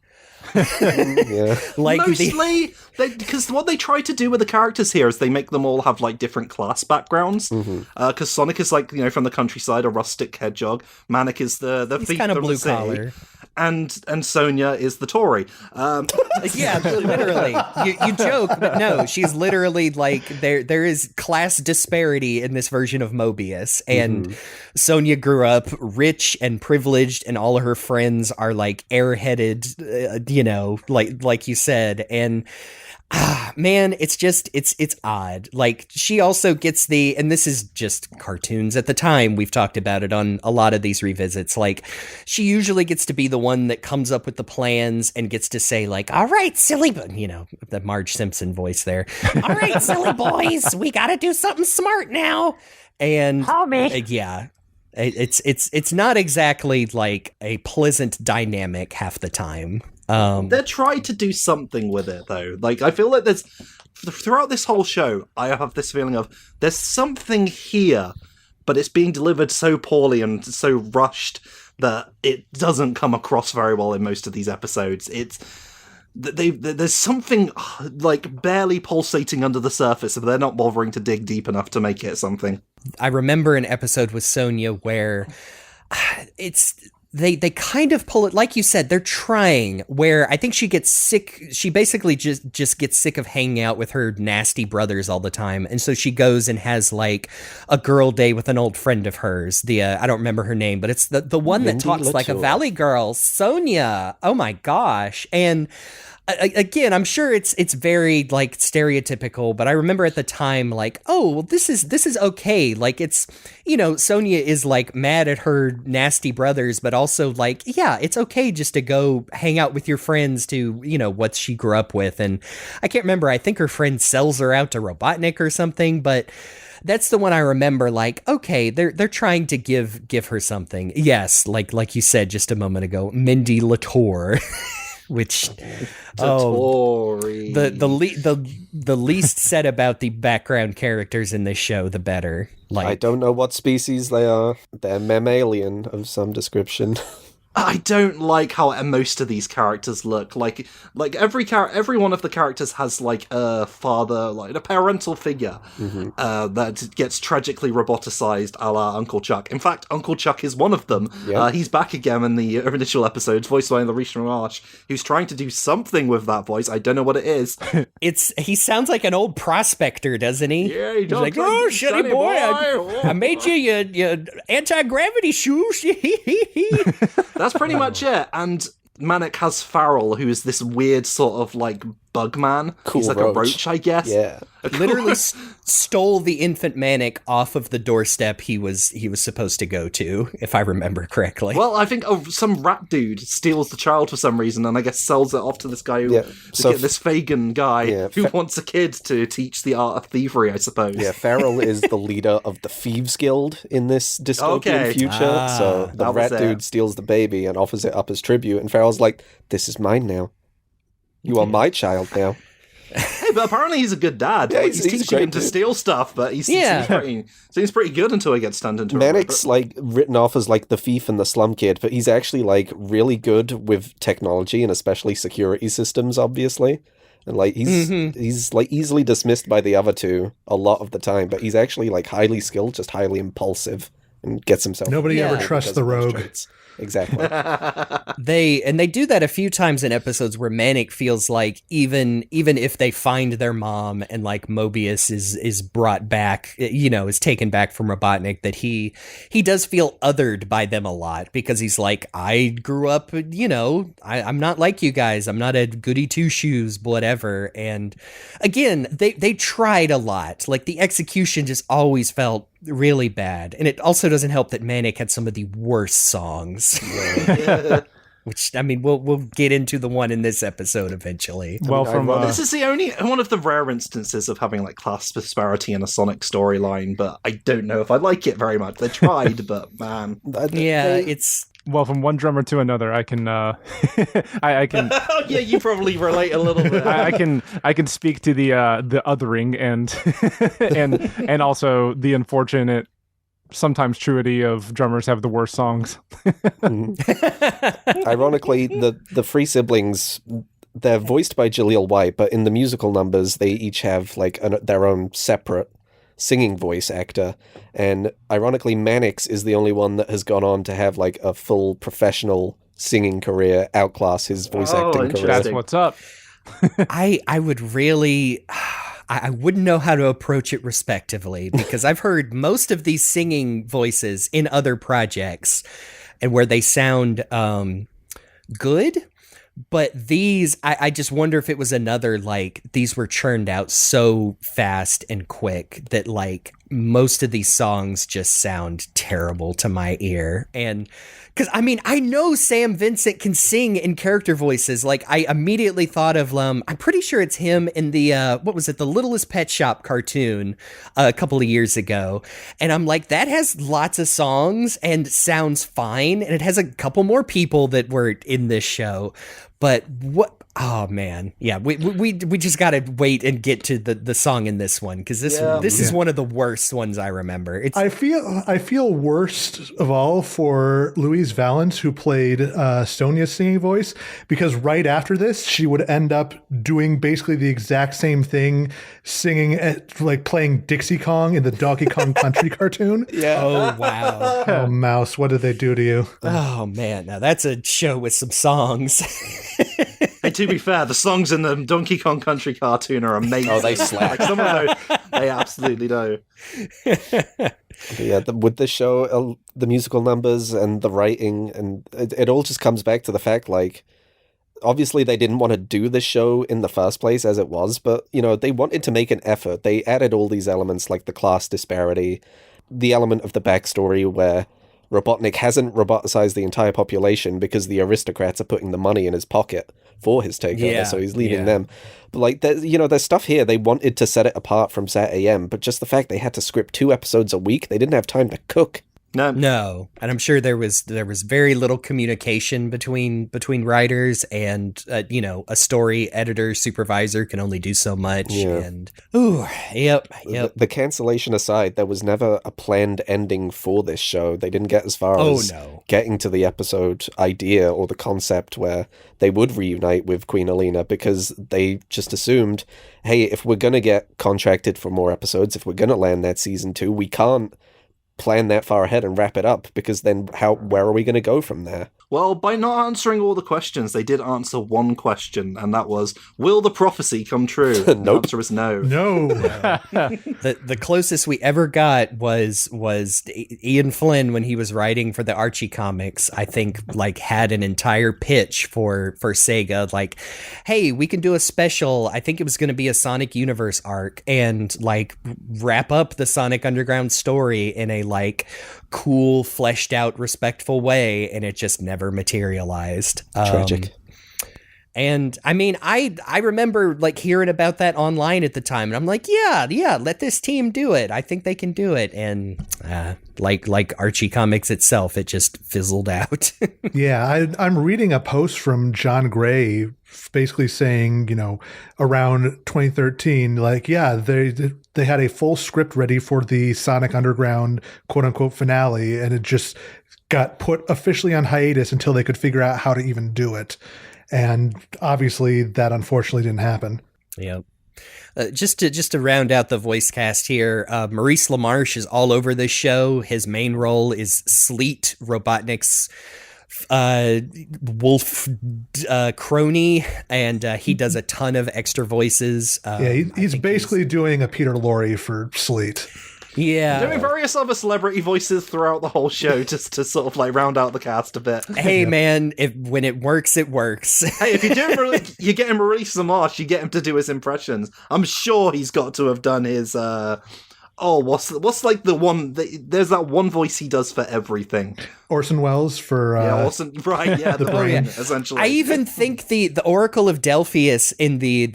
Yeah. Like mostly, because what they try to do with the characters here is they make them all have like different class backgrounds. Because Sonic is like, from the countryside, a rustic hedgehog. Manic is the thief kind of from blue the sea. collar. And Sonia is the Tory. Yeah, literally. You joke, but no, she's literally like, there is class disparity in this version of Mobius. And Sonia grew up rich and privileged, and all of her friends are like airheaded, like you said. And man, it's odd. Like, she also gets and this is just cartoons at the time, we've talked about it on a lot of these revisits, like, she usually gets to be the one that comes up with the plans and gets to say like, all right, silly, the Marge Simpson voice there. All right, silly boys, we gotta do something smart now. And yeah. It's not exactly like a pleasant dynamic half the time. They're trying to do something with it, though. Like, I feel like there's, throughout this whole show, I have this feeling of there's something here, but it's being delivered so poorly and so rushed that it doesn't come across very well in most of these episodes. There's something like barely pulsating under the surface, but they're not bothering to dig deep enough to make it something. I remember an episode with Sonia where they kind of pull it, like you said, they're trying, where I think she gets sick. She basically just gets sick of hanging out with her nasty brothers all the time. And so she goes and has like a girl day with an old friend of hers. I don't remember her name, but it's the one that talks like a Valley girl, Sonia. Oh my gosh. And again, I'm sure it's very like stereotypical, but I remember at the time like, oh, well, this is okay. Like, it's, Sonia is like mad at her nasty brothers, but also like, yeah, it's okay just to go hang out with your friends to, what she grew up with. And I can't remember. I think her friend sells her out to Robotnik or something, but that's the one I remember. Like, okay, they're trying to give her something. Yes, like you said just a moment ago, Mindy Latour. Which the least said about the background characters in this show, the better. Like, I don't know what species they are. They're mammalian of some description. I don't like how most of these characters look. Like every one of the characters has like a father, like a parental figure that gets tragically roboticized, a la Uncle Chuck. In fact, Uncle Chuck is one of them. Yep. He's back again in the initial episodes, voiced by Larisha Marsh, who's trying to do something with that voice. I don't know what it is. He sounds like an old prospector, doesn't he? Yeah, he He's does. like, oh, Sonny boy, I made you your anti-gravity shoes. That's pretty much it. And Manic has Farrell, who is this weird sort of like bug man. Cool He's like roach. a roach, I guess. Yeah. Literally stole the infant Manic off of the doorstep he was supposed to go to, if I remember correctly. Well, I think some rat dude steals the child for some reason, and I guess sells it off to this guy this Fagin guy who wants a kid to teach the art of thievery, I suppose. Yeah, Farrell is the leader of the Thieves Guild in this dystopian future. So the rat dude steals the baby and offers it up as tribute, and Farrell's like, "This is mine now. You are my child now." Hey, but apparently he's a good dad. Yeah, he's teaching him to steal stuff, but he seems pretty good until he gets turned into a Manic's like written off as like the thief and the slum kid, but he's actually like really good with technology and especially security systems, obviously. And like he's like easily dismissed by the other two a lot of the time, but he's actually like highly skilled, just highly impulsive, and gets himself. Nobody ever trusts the rogue. Exactly. They do that a few times in episodes where Manic feels like even if they find their mom and like Mobius is brought back, is taken back from Robotnik, that he does feel othered by them a lot, because he's like, I grew up, I'm not like you guys. I'm not a goody two shoes, whatever. And again, they tried a lot. Like the execution just always felt really bad, and it also doesn't help that Manic had some of the worst songs. Which, I mean, we'll get into the one in this episode eventually. Well, this is the only one of the rare instances of having like class disparity in a Sonic storyline, but I don't know if I like it very much. They tried, but man, it's. Well, from one drummer to another, I can, I can. Oh yeah, you probably relate a little bit. I can speak to the othering and also the unfortunate, sometimes truity of drummers have the worst songs. Ironically, the three siblings, they're voiced by Jaleel White, but in the musical numbers, they each have like their own separate singing voice actor, and ironically Mannix is the only one that has gone on to have like a full professional singing career, outclass his voice acting career. That's what's up. I would really I wouldn't know how to approach it respectively, because I've heard most of these singing voices in other projects and where they sound good. But these, I just wonder if it was another, like, these were churned out so fast and quick that, like, most of these songs just sound terrible to my ear. And, because, I mean, I know Sam Vincent can sing in character voices. Like, I immediately thought of, I'm pretty sure it's him in the, the Littlest Pet Shop cartoon a couple of years ago. And I'm like, that has lots of songs and sounds fine. And it has a couple more people that were in this show. But what? Oh man, yeah. We just gotta wait and get to the song in this one, because this is one of the worst ones I remember. I feel worst of all for Louise Valance, who played Sonia's singing voice, because right after this she would end up doing basically the exact same thing, singing like playing Dixie Kong in the Donkey Kong Country cartoon. Yeah. Oh wow. Oh Mouse, what did they do to you? Oh man, now that's a show with some songs. Hey, to be fair, the songs in the Donkey Kong Country cartoon are amazing. Oh, they slap. Like some of those, they absolutely do. Yeah, with the show, the musical numbers and the writing, and it all just comes back to the fact, like, obviously they didn't want to do the show in the first place as it was, but, they wanted to make an effort. They added all these elements, like the class disparity, the element of the backstory where Robotnik hasn't roboticized the entire population because the aristocrats are putting the money in his pocket for his takeover, so he's leaving them. But like, there's stuff here they wanted to set it apart from Sat AM, but just the fact they had to script 2 episodes a week, they didn't have time to cook No, and I'm sure there was very little communication between writers, and a story editor supervisor can only do so much. Yeah. And yep. The cancellation aside, there was never a planned ending for this show. They didn't get as far as getting to the episode idea or the concept where they would reunite with Queen Alina, because they just assumed, hey, if we're gonna get contracted for more episodes, if we're gonna land that season 2, we can't plan that far ahead and wrap it up, because then where are we going to go from there? Well, by not answering all the questions, they did answer one question, and that was, will the prophecy come true? Nope. The answer is no. No. The closest we ever got was Ian Flynn, when he was writing for the Archie comics, I think, like, had an entire pitch for Sega, like, hey, we can do a special, I think it was going to be a Sonic Universe arc, and like wrap up the Sonic Underground story in a like cool, fleshed out, respectful way, and it just never materialized. Tragic. And I mean, I remember like hearing about that online at the time, and I'm like, yeah, let this team do it. I think they can do it. And like Archie Comics itself, it just fizzled out. Yeah, I'm reading a post from John Gray basically saying, around 2013, like, yeah, they had a full script ready for the Sonic Underground quote unquote finale, and it just got put officially on hiatus until they could figure out how to even do it. And obviously that unfortunately didn't happen. Yep. Just to round out the voice cast here, Maurice LaMarche is all over this show. His main role is Sleet, Robotnik's wolf crony, and he does a ton of extra voices. He's basically doing a Peter Lorre for Sleet. Yeah. Doing various other celebrity voices throughout the whole show just to sort of like round out the cast a bit. Hey, man, when it works, it works. Hey, if you get him Maurice LaMarche, you get him to do his impressions. I'm sure he's got to have done his what's like the one there's that one voice he does for everything. Orson Welles for Orson, right? Yeah, the brain, essentially. I even think the Oracle of Delphius in the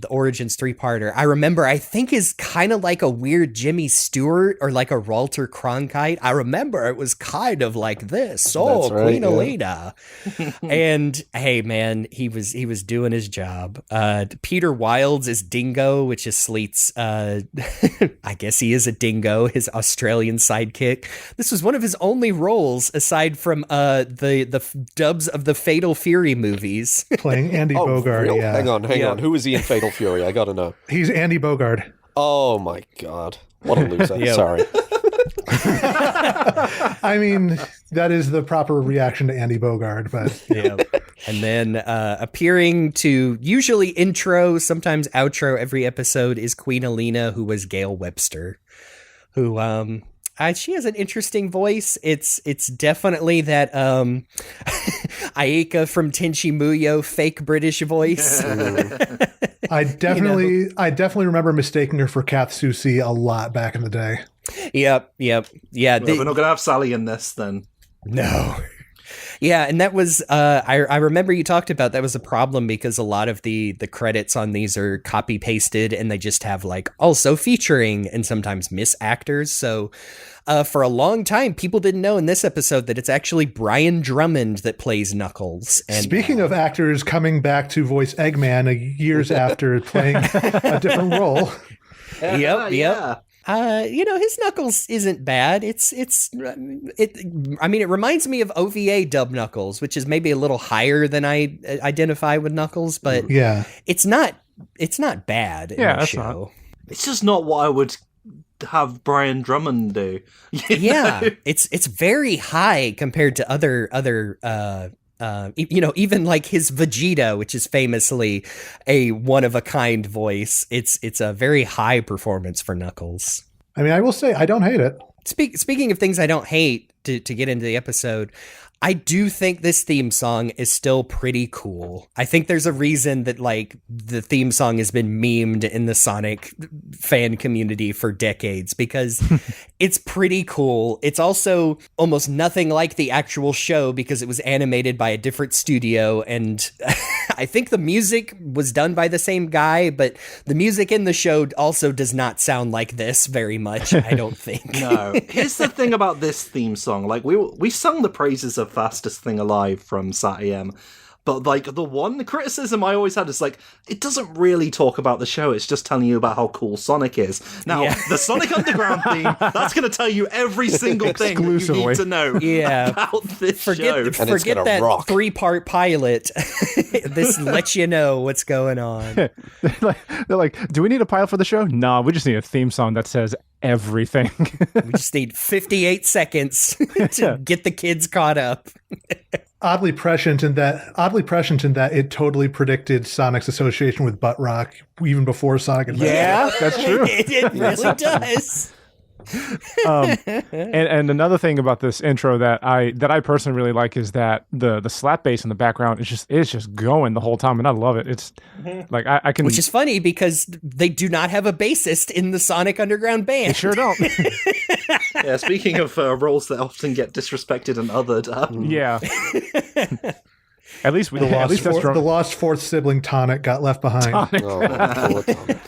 Origins 3-parter, I remember, I think is kind of like a weird Jimmy Stewart or like a Walter Cronkite. I remember it was kind of like this. Oh, right, Queen Alina. And hey, man, he was doing his job. Peter Wilds is Dingo, which is Sleet's. I guess he is a dingo, his Australian sidekick. This was one of his only roles aside from the dubs of the Fatal Fury movies. Playing Andy Bogard. Real? Yeah. Hang on. Who is he in Fatal Fury? I gotta know. He's Andy Bogard. Oh my god. What a loser. Sorry. I mean, that is the proper reaction to Andy Bogard, but yeah. And then appearing to usually intro, sometimes outro every episode is Queen Alina, who was Gail Webster, who she has an interesting voice. It's definitely that Aika from Tenchi Muyo fake British voice. I definitely remember mistaking her for Kath Soucie a lot back in the day. Yep. Yeah. Well, we're not gonna have Sally in this then. No. Yeah, and that was I remember you talked about that was a problem because a lot of the credits on these are copy pasted and they just have like also featuring and sometimes miss actors. So for a long time, people didn't know in this episode that it's actually Brian Drummond that plays Knuckles. And speaking of actors coming back to voice Eggman years after playing a different role. Yep. His Knuckles isn't bad. It reminds me of OVA dub Knuckles, which is maybe a little higher than I identify with Knuckles, but yeah, it's not bad. Yeah, in the that's show. not. It's just not what I would have Brian Drummond do. Yeah, it's very high compared to other even like his Vegeta, which is famously a one-of-a-kind voice. It's a very high performance for Knuckles. I mean, I will say I don't hate it. Speaking of things I don't hate, to get into the episode, I do think this theme song is still pretty cool. I think there's a reason that like the theme song has been memed in the Sonic fan community for decades because it's pretty cool. It's also almost nothing like the actual show because it was animated by a different studio, and I think the music was done by the same guy, but the music in the show also does not sound like this very much, I don't think. No. Here's the thing about this theme song. Like, we sung the praises of Fastest Thing Alive from Sat AM. But, like, the one criticism I always had is, like, it doesn't really talk about the show. It's just telling you about how cool Sonic is. Now, the Sonic Underground theme, that's going to tell you every single thing that you need to know about this show. Forget that 3-part pilot. This lets you know what's going on. They're like, do we need a pilot for the show? No, we just need a theme song that says everything. We just need 58 seconds to get the kids caught up. Oddly prescient in that it totally predicted Sonic's association with butt rock even before Sonic Adventure. Yeah, that's true. It really does. And another thing about this intro that I personally really like is that the slap bass in the background is just going the whole time, and I love it. It's like I can, which is funny because they do not have a bassist in the Sonic Underground band. They sure don't. Yeah, speaking of roles that often get disrespected and othered. Yeah. At least the lost fourth sibling Tonic got left behind. Tonic.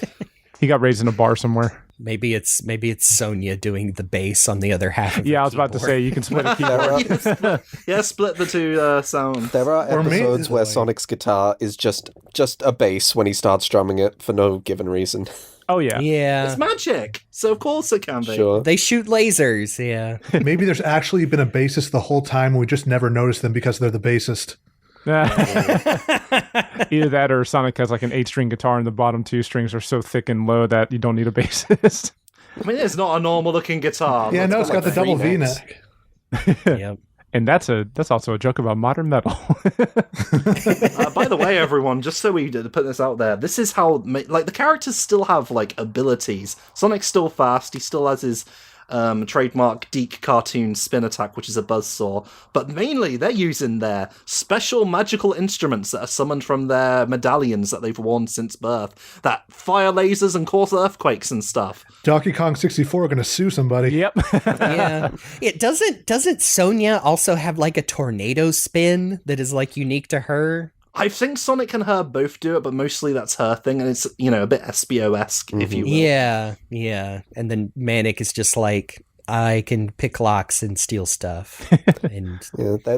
He got raised in a bar somewhere. Maybe it's Sonya doing the bass on the other half of I was about to say you can split a keyboard. Split the two sounds. There are episodes where Sonic's guitar is just a bass when he starts strumming it for no given reason. Oh yeah. Yeah. It's magic, so of course it can be. Sure. They shoot lasers, yeah. Maybe there's actually been a bassist the whole time and we just never noticed them because they're the bassist. Either that or Sonic has like an 8-string guitar and the bottom 2 strings are so thick and low that you don't need a bassist. I mean, it's not a normal looking guitar. Yeah, no, it's got the double V-neck. Yep. And that's also a joke about modern metal. By the way, everyone, just so we put this out there, this is how the characters still have like abilities. Sonic's still fast. He still has his trademark Deke cartoon spin attack, which is a buzzsaw, but mainly they're using their special magical instruments that are summoned from their medallions that they've worn since birth, that fire lasers and cause earthquakes and stuff. Donkey Kong 64 are going to sue somebody. Yep. Yeah. It doesn't Sonya also have like a tornado spin that is like unique to her? I think Sonic and her both do it, but mostly that's her thing, and it's, a bit SBO-esque, if you will. Yeah. And then Manic is just like, I can pick locks and steal stuff. And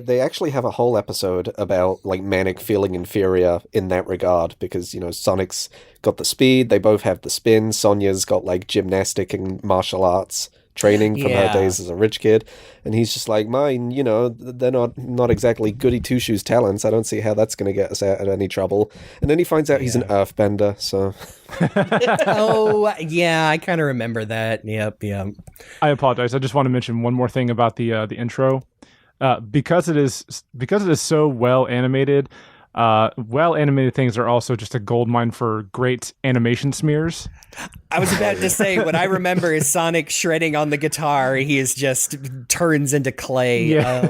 they actually have a whole episode about like Manic feeling inferior in that regard because, Sonic's got the speed, they both have the spin, Sonya's got like gymnastic and martial arts training from her days as a rich kid, and he's just like, mine, they're not exactly goody two-shoes talents. I don't see how that's going to get us out of any trouble. And then he finds out he's an earthbender, so... Oh, yeah, I kind of remember that. Yep. I apologize. I just want to mention one more thing about the intro. Because it is so well animated things are also just a goldmine for great animation smears. I was about to say, what I remember is Sonic shredding on the guitar. He is just turns into clay. Yeah.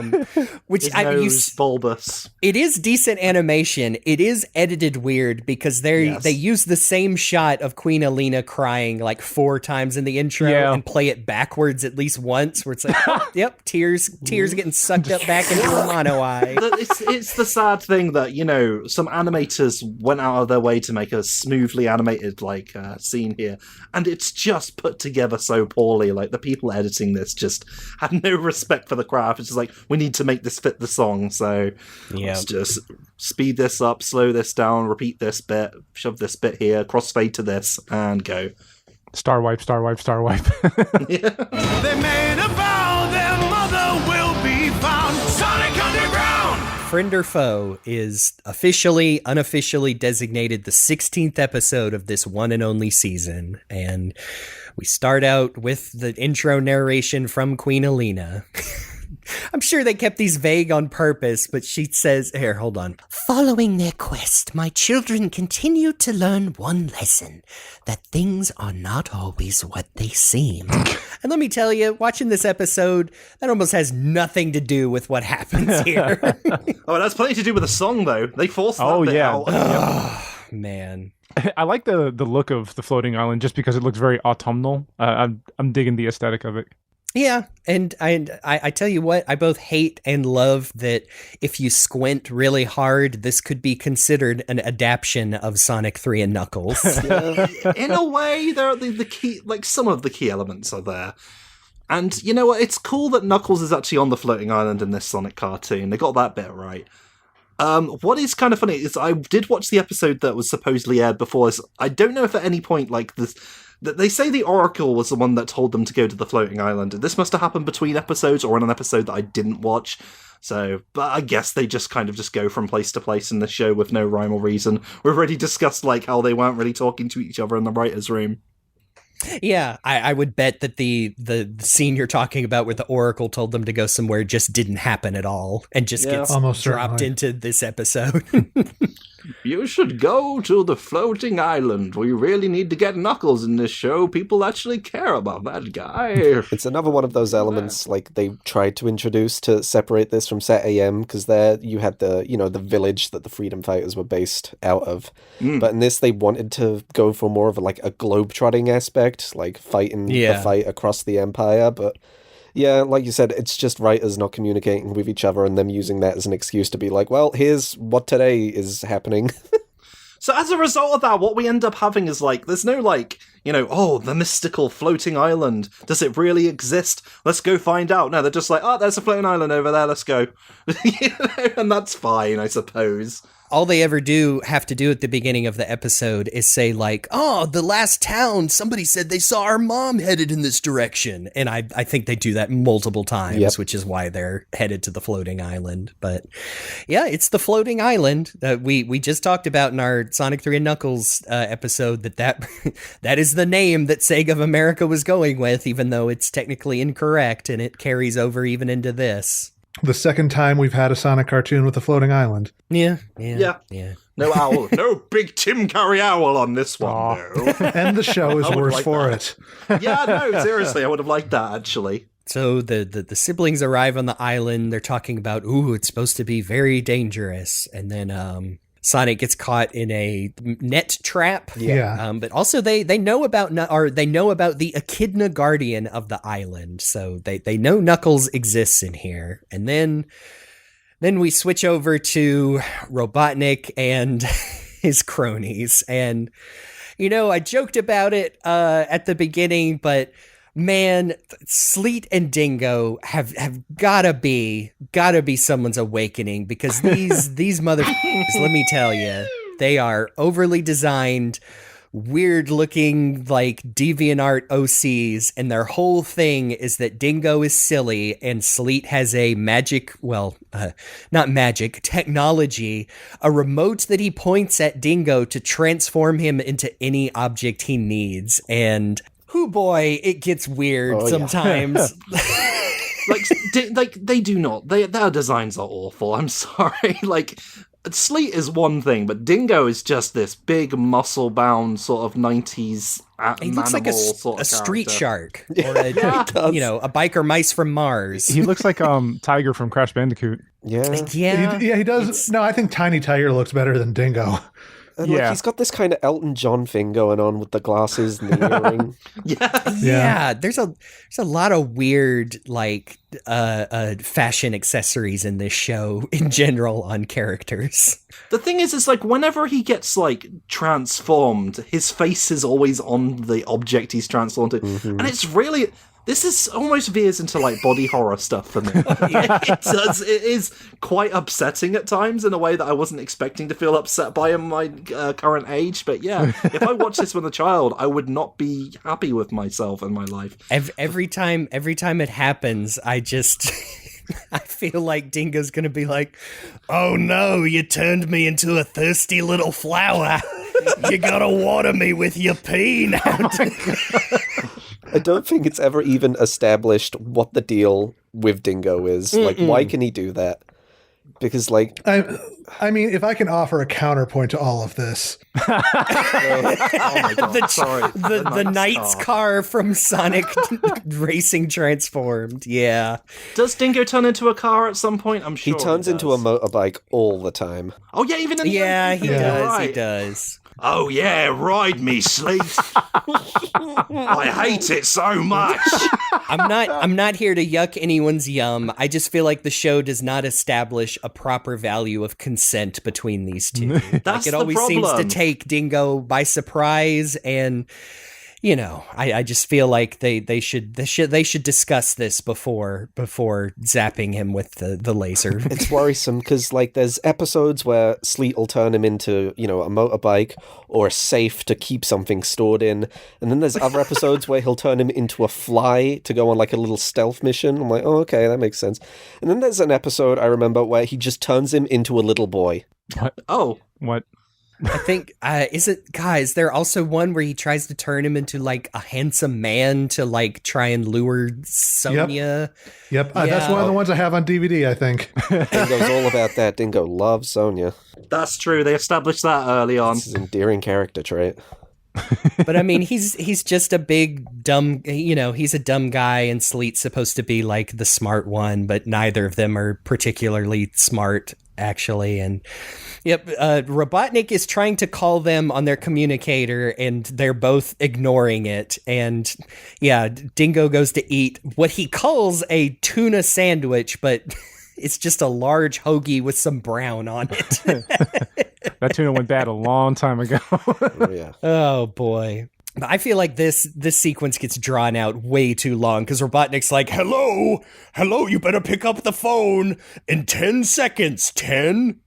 Which His nose bulbous. It is decent animation. It is edited weird because they use the same shot of Queen Alina crying like 4 times in the intro and play it backwards at least once, where it's like, yep, tears getting sucked up back into a mono eye. It's the sad thing that, some animators went out of their way to make a smoothly animated scene here, and it's just put together so poorly. Like, the people editing this just had no respect for the craft. It's just like, we need to make this fit the song, so let's just speed this up, slow this down, repeat this bit, shove this bit here, crossfade to this, and go. Star wipe. They made a vow their mother will be found. Sonic Underground! Friend or Foe is unofficially designated the 16th episode of this one and only season. And we start out with the intro narration from Queen Alina. I'm sure they kept these vague on purpose, but she says, here, hold on. Following their quest, my children continue to learn one lesson, that things are not always what they seem. And let me tell you, watching this episode, that almost has nothing to do with what happens here. Oh, it has plenty to do with the song, though. They forced that bit out. Oh, man. I like the look of the floating island just because it looks very autumnal. I'm digging the aesthetic of it. Yeah, and I tell you what, I both hate and love that if you squint really hard, this could be considered an adaptation of Sonic 3 and Knuckles. In a way, there are the key, like some of the key elements are there. And you know what? It's cool that Knuckles is actually on the floating island in this Sonic cartoon. They got that bit right. What is kind of funny is I did watch the episode that was supposedly aired before this. I don't know if at any point, like, this... They say the Oracle was the one that told them to go to the floating island. This must have happened between episodes or in an episode that I didn't watch. So, but I guess they just kind of just go from place to place in the show with no rhyme or reason. We've already discussed, like, how they weren't really talking to each other in the writer's room. Yeah, I would bet that the scene you're talking about where the Oracle told them to go somewhere just didn't happen at all and just gets almost dropped certainly into this episode. You should go to the floating island. We really need to get Knuckles in this show. People actually care about that guy. It's another one of those elements like they tried to introduce to separate this from Set AM, because there you had the village that the freedom fighters were based out of. But in this they wanted to go for more of a globe-trotting aspect, like fighting the fight across the empire, but yeah, like you said, it's just writers not communicating with each other and them using that as an excuse to be like, well, here's what today is happening. So as a result of that, what we end up having is, like, there's no, like, the mystical floating island. Does it really exist? Let's go find out. No, they're just like, oh, there's a floating island over there, let's go. And that's fine, I suppose. All they ever have to do at the beginning of the episode is say, like, oh, the last town, somebody said they saw our mom headed in this direction. And I think they do that multiple times, which is why they're headed to the floating island. But yeah, it's the floating island that we just talked about in our Sonic 3 and Knuckles episode, that is the name that Sega of America was going with, even though it's technically incorrect, and it carries over even into this. The second time we've had a Sonic cartoon with a floating island. Yeah. No owl. No big Tim Curry owl on this one, no. And the show is worse like for that. it. Yeah, no, seriously, I would have liked that, actually. So the siblings arrive on the island. They're talking about, it's supposed to be very dangerous. And then Sonic gets caught in a net trap. Yeah. But also they know about the Echidna Guardian of the island. So they know Knuckles exists in here. And then we switch over to Robotnik and his cronies. And, I joked about it at the beginning, but man, Sleet and Dingo have gotta be someone's awakening, because these motherfuckers, let me tell you, they are overly designed, weird looking, like DeviantArt OCs, and their whole thing is that Dingo is silly and Sleet has a technology, a remote that he points at Dingo to transform him into any object he needs. And boy, it gets weird sometimes. They do not. Their designs are awful. I'm sorry. Like, Sleet is one thing, but Dingo is just this big, muscle-bound sort of 90s he looks like a street shark, or a biker mice from Mars. He looks like Tiger from Crash Bandicoot. Yeah, he does. No, I think Tiny Tiger looks better than Dingo. And he's got this kind of Elton John thing going on with the glasses and the earring. Yeah. There's a lot of weird fashion accessories in this show in general on characters. The thing is, it's like whenever he gets transformed, his face is always on the object he's transformed to, and it's really. This is almost veers into body horror stuff for me. It does. It is quite upsetting at times in a way that I wasn't expecting to feel upset by in my current age. But yeah, if I watched this when a child, I would not be happy with myself and my life. Every time it happens, I just. I feel like Dingo's gonna be like, "Oh no, you turned me into a thirsty little flower. You gotta water me with your pee now." I don't think it's ever even established what the deal with Dingo is. Why can he do that? Because, I mean, if I can offer a counterpoint to all of this. Oh my God, sorry. The Knight's car from Sonic Racing Transformed, yeah. Does Dingo turn into a car at some point? I'm sure he turns into a motorbike all the time. Oh yeah, even in the he does. Oh yeah, ride me, Sleet. I hate it so much. I'm not here to yuck anyone's yum. I just feel like the show does not establish a proper value of consent between these two. That's it the always seems to problem. take Dingo by surprise, and I just feel like they should discuss this before zapping him with the laser. It's worrisome because, like, there's episodes where Sleet will turn him into, a motorbike or a safe to keep something stored in. And then there's other episodes where he'll turn him into a fly to go on, like, a little stealth mission. I'm like, oh, okay, that makes sense. And then there's an episode I remember where he just turns him into a little boy. What? Oh. What? I think, is there also one where he tries to turn him into, like, a handsome man to, like, try and lure Sonya? Yep. That's one of the ones I have on DVD, I think. Dingo's all about that. Dingo loves Sonya. That's true. They established that early on. It's an endearing character trait. But I mean, he's just a big dumb, he's a dumb guy, and Sleet's supposed to be like the smart one, but neither of them are particularly smart, actually. And Robotnik is trying to call them on their communicator, and they're both ignoring it. And Dingo goes to eat what he calls a tuna sandwich, but it's just a large hoagie with some brown on it. That tuna went bad a long time ago. Oh, yeah. Oh boy. I feel like this sequence gets drawn out way too long because Robotnik's like, hello, you better pick up the phone in 10 secones. 10,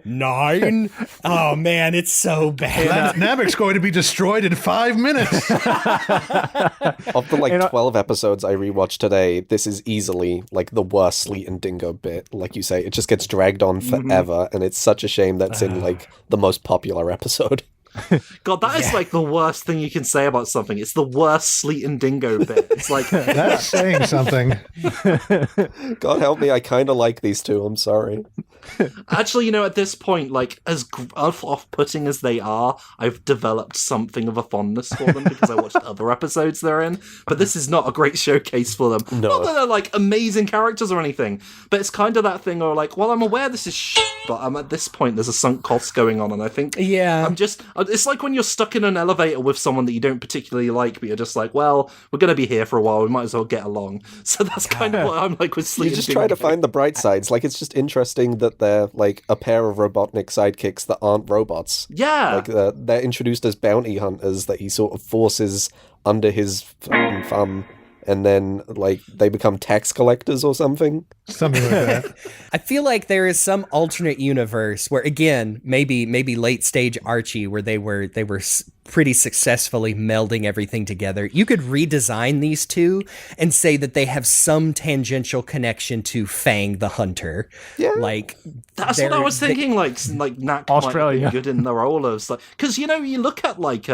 9. Oh man, it's so bad. Navic's going to be destroyed in 5 minutes. Of the 12 episodes I rewatched today, this is easily like the worst Sleet and Dingo bit. Like you say, it just gets dragged on forever, and it's such a shame that's in like the most popular episode. God, that is like the worst thing you can say about something. It's the worst Sleet and Dingo bit. It's like That's saying something. God help me, I kind of like these two. I'm sorry. Actually, at this point, like, as off-putting as they are, I've developed something of a fondness for them because I watched other episodes they're in. But this is not a great showcase for them. No. Not that they're, like, amazing characters or anything, but it's kind of that thing where, like, well, I'm aware this is but I'm at this point, there's a sunk cost going on, and I think it's like when you're stuck in an elevator with someone that you don't particularly like, but you're just like, well, we're going to be here for a while, we might as well get along. So that's kind of what I'm like with Sleet. You just try to find the bright sides. Like, it's just interesting that they're like a pair of Robotnik sidekicks that aren't robots. Yeah. Like, they're introduced as bounty hunters that he sort of forces under his thumb, and then like they become tax collectors or something. Something like that. I feel like there is some alternate universe where, again, maybe late stage Archie, where they were pretty successfully melding everything together. You could redesign these two and say that they have some tangential connection to Fang the Hunter. Yeah, like that's what I was thinking. Like Knack Australia might be good in the role of like, because you look at like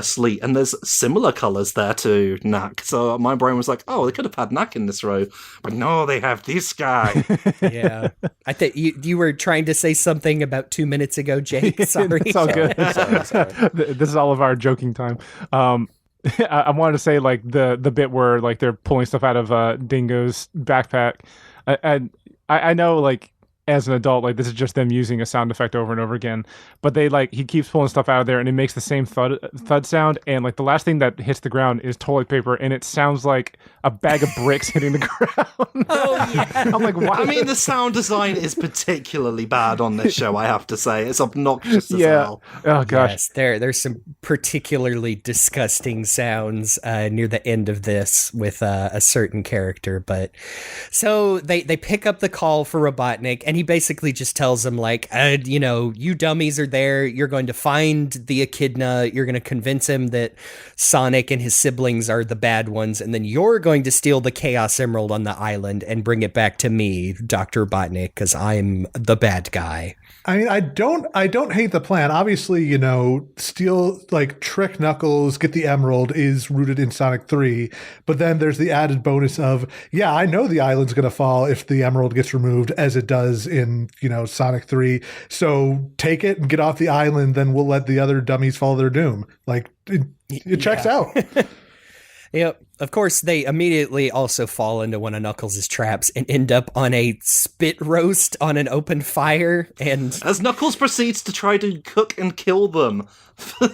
Sleet, and there's similar colours there to Knack. So my brain was like, oh, they could have had Knack in this row, but no, they have this guy. Yeah, I think you were trying to say something about 2 minutes ago, Jake. Sorry, it's all good. Sorry. This is all of our joking time. I wanted to say like the bit where like they're pulling stuff out of Dingo's backpack, and I know like, as an adult, like this is just them using a sound effect over and over again, but he keeps pulling stuff out of there and it makes the same thud sound, and like the last thing that hits the ground is toilet paper, and it sounds like a bag of bricks hitting the ground. Oh yeah. I'm like, wow. I mean, the sound design is particularly bad on this show, I have to say. It's obnoxious as hell. Oh gosh. Yes, there's some particularly disgusting sounds near the end of this with a certain character. But so they pick up the call for Robotnik, and he basically just tells them like, you dummies are there. You're going to find the echidna. You're going to convince him that Sonic and his siblings are the bad ones, and then you're going to steal the Chaos Emerald on the island and bring it back to me, Dr. Robotnik, because I'm the bad guy. I mean, I don't hate the plan. Obviously, steal, like, trick Knuckles, get the Emerald is rooted in Sonic 3, but then there's the added bonus of, I know the island's going to fall if the Emerald gets removed, as it does in, Sonic 3, so take it and get off the island, then we'll let the other dummies follow their doom. Like, it checks out. Yep. Of course, they immediately also fall into one of Knuckles' traps and end up on a spit roast on an open fire. And as Knuckles proceeds to try to cook and kill them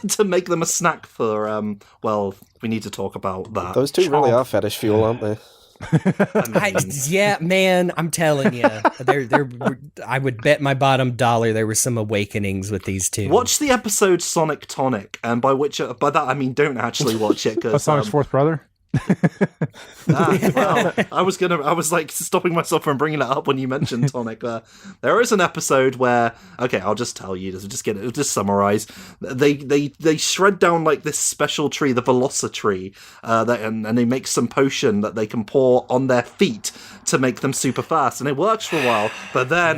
to make them a snack for, well, we need to talk about that. Those two really are fetish fuel, aren't they? Yeah, man, I'm telling you, I would bet my bottom dollar there were some awakenings with these two. Watch the episode Sonic Tonic, and by that I mean don't actually watch it because Sonic's fourth brother. Well, I was like stopping myself from bringing it up when you mentioned Tonic. There is an episode where, okay, I'll just tell you, just summarize. They shred down like this special tree, the Velocitree, and they make some potion that they can pour on their feet to make them super fast, and it works for a while. But then,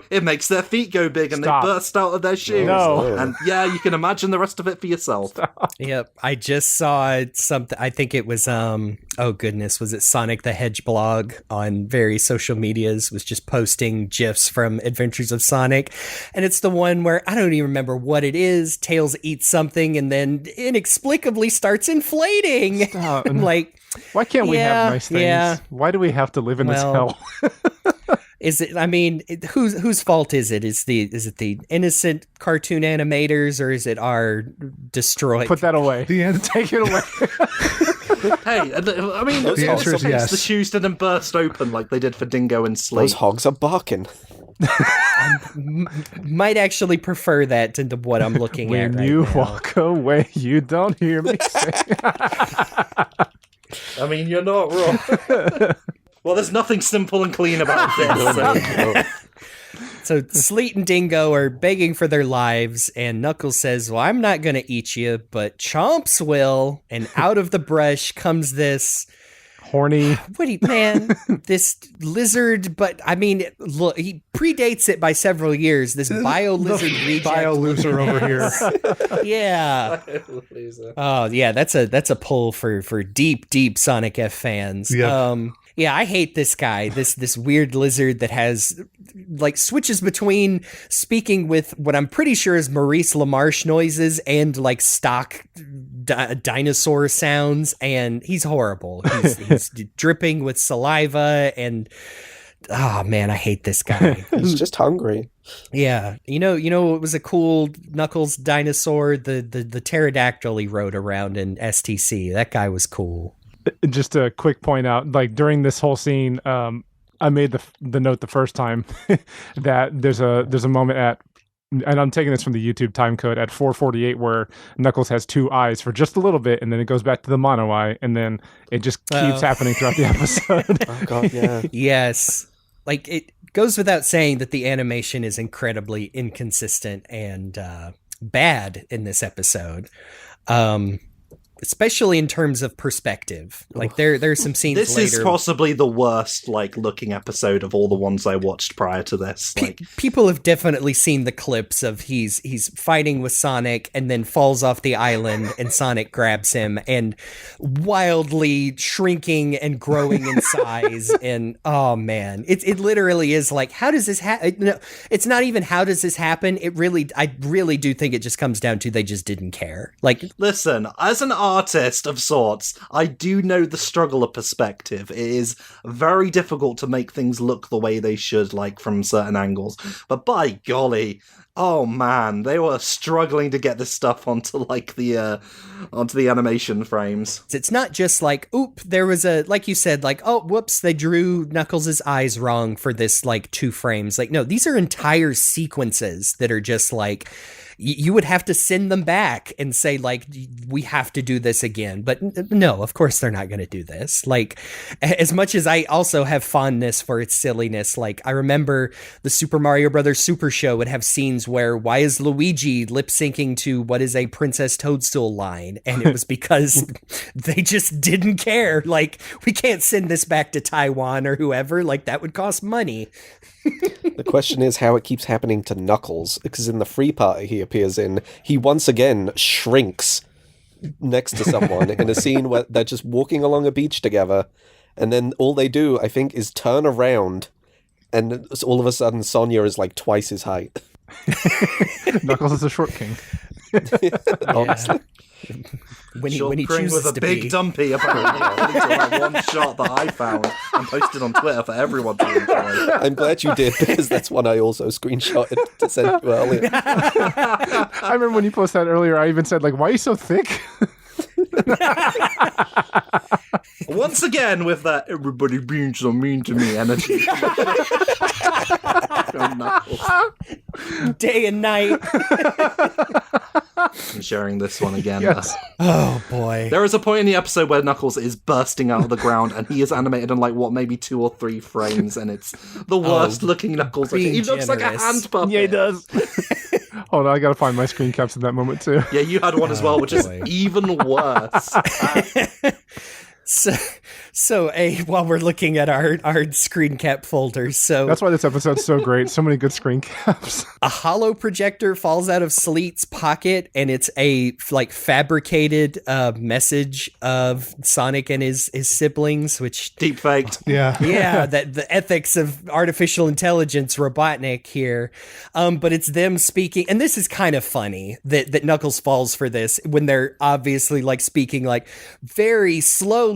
it makes their feet go big and they burst out of their shoes. No. And yeah, you can imagine the rest of it for yourself. Yep, I just saw something. I think it was oh goodness, was it Sonic the Hedgehog on various social medias was just posting GIFs from Adventures of Sonic, and it's the one where I don't even remember what it is. Tails eats something and then inexplicably starts inflating. I'm like, why can't we have nice things? Yeah. Why do we have to live in this hell? Is it? I mean, whose fault is it? Is it the innocent cartoon animators, or is it our destroyed? Put that away. Take it away. Hey, I mean, the answer is yes. The shoes didn't burst open like they did for Dingo and Slate. Those hogs are barking. Might actually prefer that to what I'm looking at right When you now. walk away, you don't hear me say. I mean, you're not wrong. Well, there's nothing simple and clean about this. So Sleet and Dingo are begging for their lives, and Knuckles says, well, I'm not going to eat you, but Chomps will. And out of the brush comes this horny. This lizard, but I mean, look, he predates it by several years. This bio lizard reject. Bio loser over here. Yeah. Oh yeah, that's a pull for deep Sonic F fans. Yep. Yeah, I hate this guy, this weird lizard that has, like, switches between speaking with what I'm pretty sure is Maurice LaMarche noises and, like, stock dinosaur sounds, and he's horrible. He's dripping with saliva, and, oh, man, I hate this guy. He's just hungry. Yeah. You know it was a cool Knuckles dinosaur? The pterodactyl he rode around in STC. That guy was cool. Just a quick point out, like during this whole scene, I made the note the first time that there's a moment at, and I'm taking this from the YouTube time code, at 4:48 where Knuckles has two eyes for just a little bit, and then it goes back to the mono eye, and then it just keeps happening throughout the episode. Oh god, yeah. Yes. Like, it goes without saying that the animation is incredibly inconsistent and bad in this episode. Especially in terms of perspective. Like, there's some scenes this later. Is possibly the worst, like, looking episode of all the ones I watched prior to this. Like, people have definitely seen the clips of he's fighting with Sonic and then falls off the island and Sonic grabs him and wildly shrinking and growing in size. And, oh, man. It literally is like, how does this happen? No, it's not even how does this happen. I really do think it just comes down to they just didn't care. Like, listen, as an artist of sorts, I do know the struggle of perspective. It is very difficult to make things look the way they should, like, from certain angles. But by golly, oh man, they were struggling to get this stuff onto, like, the animation frames. It's not just like, oop, there was like you said, like, oh, whoops, they drew Knuckles' eyes wrong for this, like, 2 frames. Like, no, these are entire sequences that are just like, you would have to send them back and say, like, we have to do this again. But no, of course they're not going to do this. Like, as much as I also have fondness for its silliness, like, I remember the Super Mario Brothers Super Show would have scenes where, why is Luigi lip syncing to what is a Princess Toadstool line? And it was because they just didn't care. Like, we can't send this back to Taiwan or whoever. Like, that would cost money. The question is how it keeps happening to Knuckles, because in the free part he appears in, he once again shrinks next to someone in a scene where they're just walking along a beach together, and then all they do, I think, is turn around, and all of a sudden Sonya is like twice his height. Knuckles is a short king. Honestly. when he Short-pring chooses with a to big be. dumpy, apparently. according to that one shot that I found and posted on Twitter for everyone to enjoy. I'm glad you did, because that's one I also screenshotted to send you earlier. I remember when you posted that earlier, I even said, like, why are you so thick? Once again, with that everybody being so mean to me energy. Day and night. I'm sharing this one again. Yes. Oh boy. There is a point in the episode where Knuckles is bursting out of the ground, and he is animated in maybe 2 or 3 frames, and it's the worst looking Knuckles. He looks like a generous. hand puppet. Yeah, he does. Hold on, I gotta find my screen caps in that moment too. Yeah, you had one as well, which is boy. even worse. So while we're looking at our screen cap folders, so That's why this episode's so great. So many good screen caps. a hollow projector falls out of Sleet's pocket, and it's a fabricated message of Sonic and his siblings, which Deep faked. Yeah. yeah, that the ethics of artificial intelligence, Robotnik here. But it's them speaking, and this is kind of funny that Knuckles falls for this when they're obviously speaking very slowly,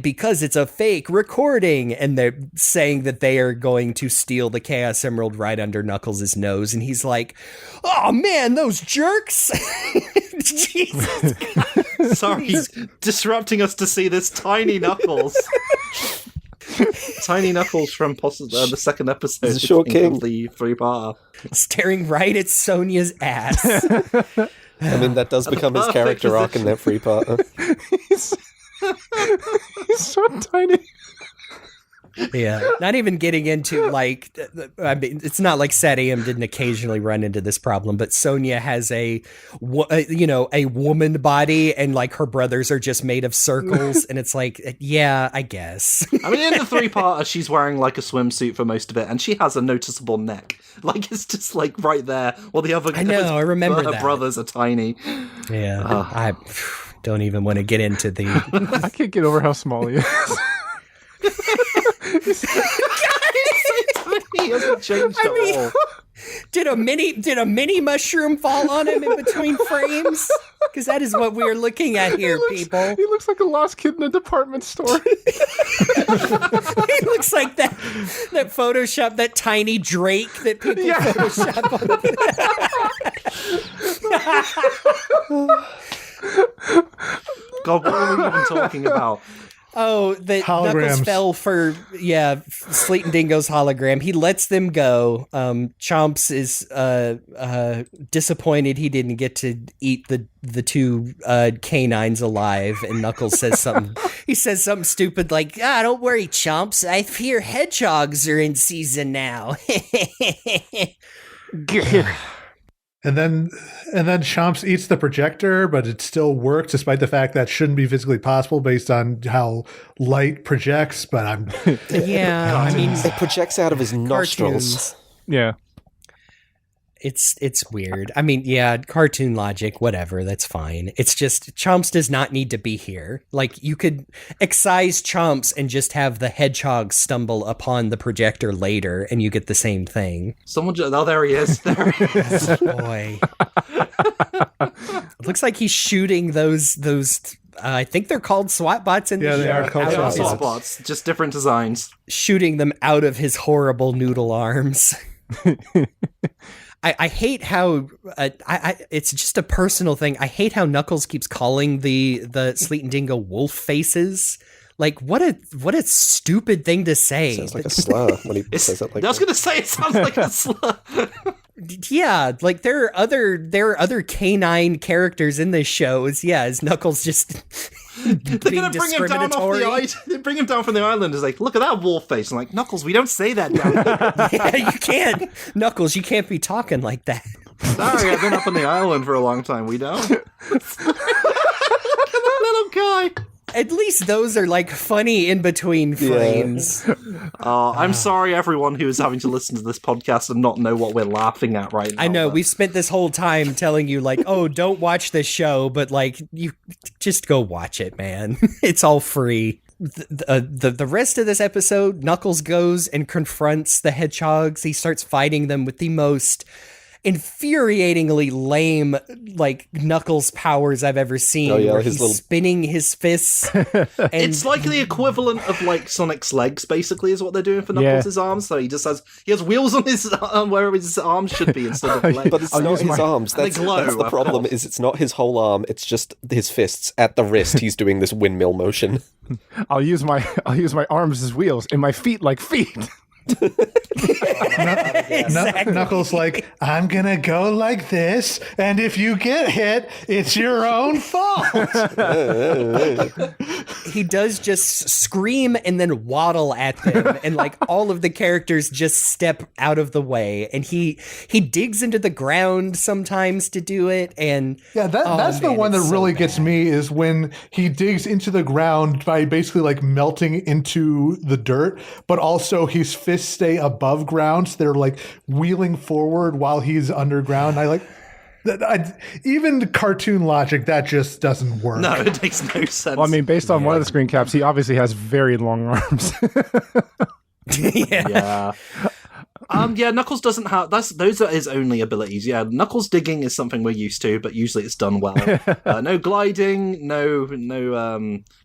because it's a fake recording, and they're saying that they are going to steal the Chaos Emerald right under Knuckles' nose, and he's like, "Oh man, those jerks!" Jesus. Sorry, he's disrupting us to see this tiny Knuckles. Tiny Knuckles from the second episode He's a short king. of the 3-parter. Staring right at Sonia's ass. I mean, that does become his perfect character arc in that 3-parter. He's so tiny. Yeah, not even getting into I mean, it's not like Sadiam didn't occasionally run into this problem, but Sonia has a woman body, and her brothers are just made of circles, and it's yeah, I guess. I mean, in the 3-parter, she's wearing a swimsuit for most of it, and she has a noticeable neck. It's just right there. While the other, I know, I remember her that. brothers are tiny. Yeah, I don't even want to get into the. I can't get over how small he is. He hasn't changed at all. Did a mini mushroom fall on him in between frames? Because that is what we're looking at here, people. He looks like a lost kid in a department store. He looks like that Photoshop, that tiny Drake that people Photoshop on. God, what are we even talking about? Oh, that Knuckles Holograms. fell for Sleet and Dingo's hologram. He lets them go. Chomps is disappointed he didn't get to eat the 2 canines alive, and Knuckles says something. He says something stupid like, don't worry, Chomps. I hear hedgehogs are in season now." And then Chomps eats the projector, but it still works despite the fact that shouldn't be physically possible based on how light projects. But Yeah, I mean, It projects out of his nostrils. cartoons. Yeah. It's weird. I mean, yeah, cartoon logic, whatever, that's fine. It's just Chomps does not need to be here. You could excise Chomps and just have the hedgehog stumble upon the projector later, and you get the same thing. There he is. There he is. Boy. It looks like he's shooting those I think they're called SWAT bots in the Yeah, they show. are called out SWAT of his- Spots, just different designs. Shooting them out of his horrible noodle arms. I hate how it's just a personal thing. I hate how Knuckles keeps calling the Sleet and Dingo wolf faces. What a stupid thing to say. Sounds like a slur when he says it like I was that. going to say, it sounds like a slur. Yeah, there are other canine characters in this show. Is Knuckles just They're being going to bring him down off discriminatory? the island. They bring him down from the island. It's look at that wolf face. I'm Knuckles, we don't say that down here. Yeah, you can't, Knuckles. You can't be talking like that. Sorry, I've been up on the island for a long time. We don't. Look at that little guy. At least those are funny in between frames. I'm sorry, everyone who is having to listen to this podcast and not know what we're laughing at right now. I know but- we've spent this whole time telling you oh, don't watch this show, but you just go watch it, man. It's all free. The rest of this episode, Knuckles goes and confronts the hedgehogs. He starts fighting them with the most infuriatingly lame, like, Knuckles powers I've ever seen. Oh, yeah, where his he's little- spinning his fists. And It's like the equivalent of like Sonic's legs, basically, is what they're doing for Knuckles' arms. So he has wheels on his arm where his arms should be instead of legs. But it's not his arms. And they That's glow, the of problem. course. Is it's not his whole arm. It's just his fists at the wrist. He's doing this windmill motion. I'll use my arms as wheels and my feet like feet. Exactly. Knuckles like, I'm gonna go like this, and if you get hit, it's your own fault. He does just scream and then waddle at them, and like all of the characters just step out of the way, and he digs into the ground sometimes to do it. And Yeah, that's the one that really gets me is when he digs into the ground by basically like melting into the dirt, but also his fists stay above ground, so they're like wheeling forward while he's underground. Even cartoon logic, that just doesn't work. No, it makes no sense. Well, I mean, based on one of the screen caps, he obviously has very long arms. Yeah. Knuckles doesn't have those are his only abilities. Yeah, Knuckles digging is something we're used to, but usually it's done well. No gliding, no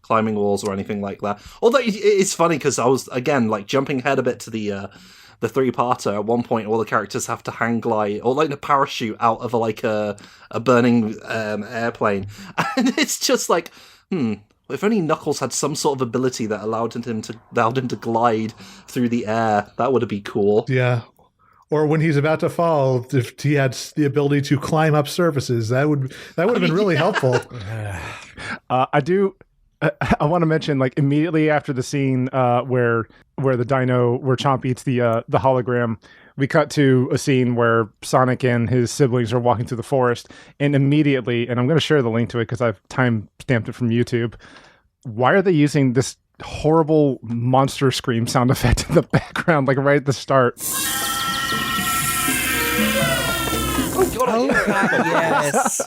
climbing walls or anything like that. Although it's funny because I was again like jumping ahead a bit to the three-parter. At one point, all the characters have to hang glide or like a parachute out of a burning airplane, and it's just like, if only Knuckles had some sort of ability that allowed him to glide through the air, that would have been cool. Yeah. Or when he's about to fall, if he had the ability to climb up surfaces, that would have been really helpful. I want to mention, like, immediately after the scene where Chomp eats the hologram, we cut to a scene where Sonic and his siblings are walking through the forest, and immediately, and I'm going to share the link to it because I've time stamped it from YouTube. Why are they using this horrible monster scream sound effect in the background, like right at the start? Oh God, yes.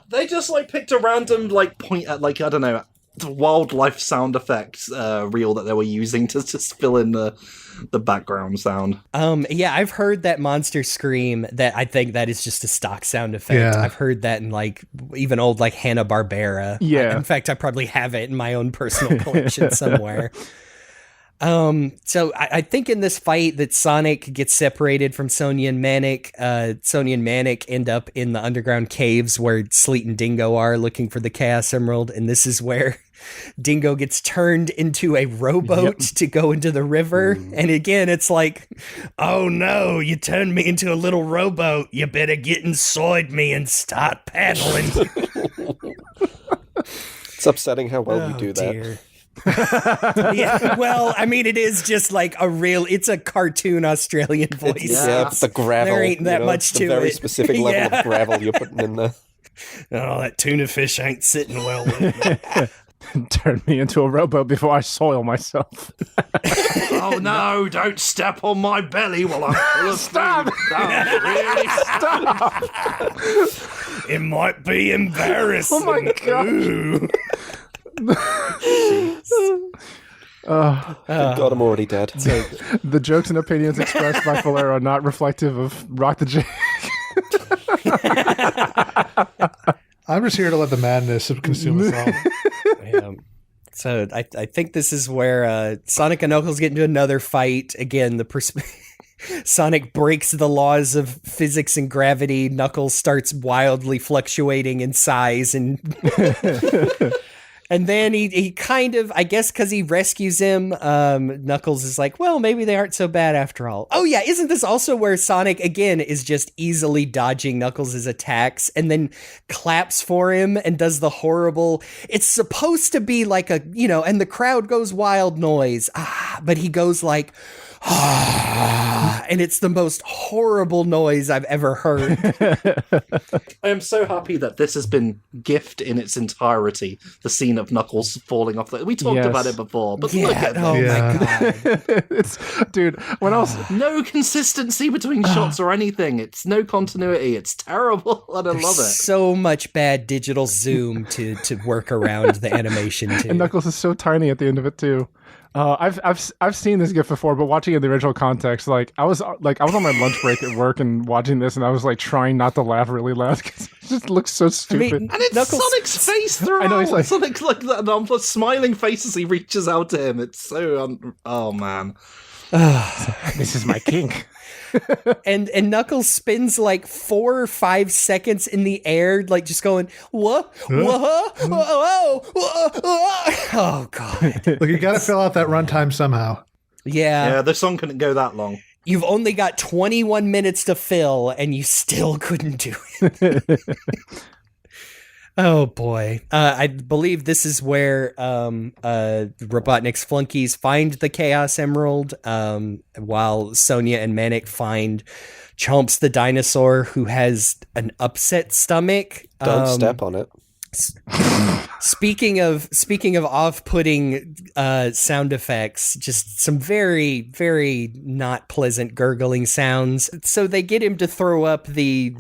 They just like picked a random like point at like I don't know wildlife sound effects reel that they were using to just fill in the background sound. Yeah, I've heard that monster scream. That I think that is just a stock sound effect. Yeah. I've heard that in like even old like Hanna-Barbera. Yeah. In fact, I probably have it in my own personal collection somewhere. So I think in this fight that Sonic gets separated from Sonia and Manic. Sonia and Manic end up in the underground caves where Sleet and Dingo are looking for the Chaos Emerald, and this is where Dingo gets turned into a rowboat to go into the river. And again, it's like, oh no, you turned me into a little rowboat. You better get inside me and start paddling. It's upsetting how well you do that. Yeah, well, I mean, it is just like it's a cartoon Australian voice. Yeah, the gravel. There ain't that much to it. The very specific level of gravel you're putting in there. Oh, that tuna fish ain't sitting well with me. Turn me into a rowboat before I soil myself. Oh no, don't step on my belly while I'm full of Stop! food. Really stop! It might be embarrassing. Oh my God. Ooh. Thank God I'm already dead. The jokes and opinions expressed by Falero are not reflective of Rock the Jig. I'm just here to let the madness consume us all. Yeah. So I think this is where Sonic and Knuckles get into another fight. Again, Sonic breaks the laws of physics and gravity. Knuckles starts wildly fluctuating in size and and then he kind of, I guess because he rescues him, Knuckles is like, well, maybe they aren't so bad after all. Oh yeah, isn't this also where Sonic, again, is just easily dodging Knuckles' attacks and then claps for him and does the horrible, it's supposed to be like a, and the crowd goes wild noise, but he goes like, and it's the most horrible noise I've ever heard. I am so happy that this has been gift in its entirety. The scene of Knuckles falling off. We talked about it before, but look at oh this. my God. Dude, when else? No consistency between shots or anything. It's no continuity. It's terrible, and I love it. So much bad digital zoom to work around the animation too. And Knuckles is so tiny at the end of it too. I've seen this GIF before, but watching it in the original context, I was on my lunch break at work and watching this, and I was like trying not to laugh really loud because it just looks so stupid. And it's Sonic's face throughout. I know, he's like Sonic's like that smiling face as he reaches out to him. It's so oh man, this is my kink. and Knuckles spends like 4 or 5 seconds in the air, like just going, what? Oh, God. Look, you got to fill out that runtime somehow. Yeah, the song couldn't go that long. You've only got 21 minutes to fill, and you still couldn't do it. Oh boy. I believe this is where Robotnik's flunkies find the Chaos Emerald, while Sonia and Manic find Chomps the dinosaur, who has an upset stomach. Don't step on it. Speaking of off-putting sound effects, just some very, very not pleasant gurgling sounds. So they get him to throw up the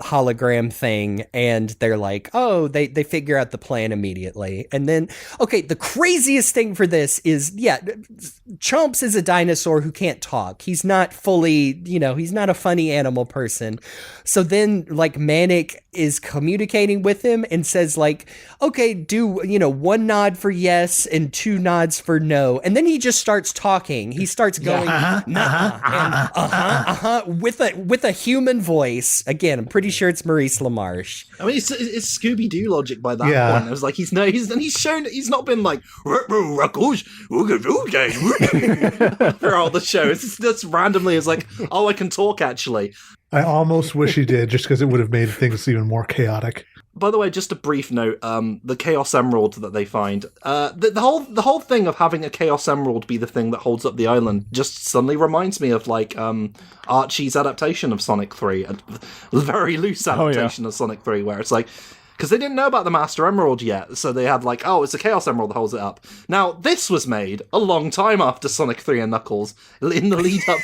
hologram thing, and they're like, oh, they figure out the plan immediately. And then, okay, the craziest thing for this is, Chomps is a dinosaur who can't talk. He's not fully, he's not a funny animal person. So then, like, Manic is communicating with him and says, like, okay, do 1 nod for yes and 2 nods for no, and then he just starts talking. He starts going with a human voice. Again, I'm pretty sure it's Maurice LaMarche. I mean, it's Scooby Doo logic by that point. It was like he's not been like throughout the show. It's just randomly is like, oh, I can talk actually. I almost wish he did, just because it would have made things even more chaotic. By the way, just a brief note: the Chaos Emerald that they find, the whole thing of having a Chaos Emerald be the thing that holds up the island, just suddenly reminds me of like Archie's adaptation of Sonic 3, a very loose adaptation of Sonic 3, where it's like, because they didn't know about the Master Emerald yet, so they had like, oh, it's a Chaos Emerald that holds it up. Now, this was made a long time after Sonic 3 and Knuckles, in the lead up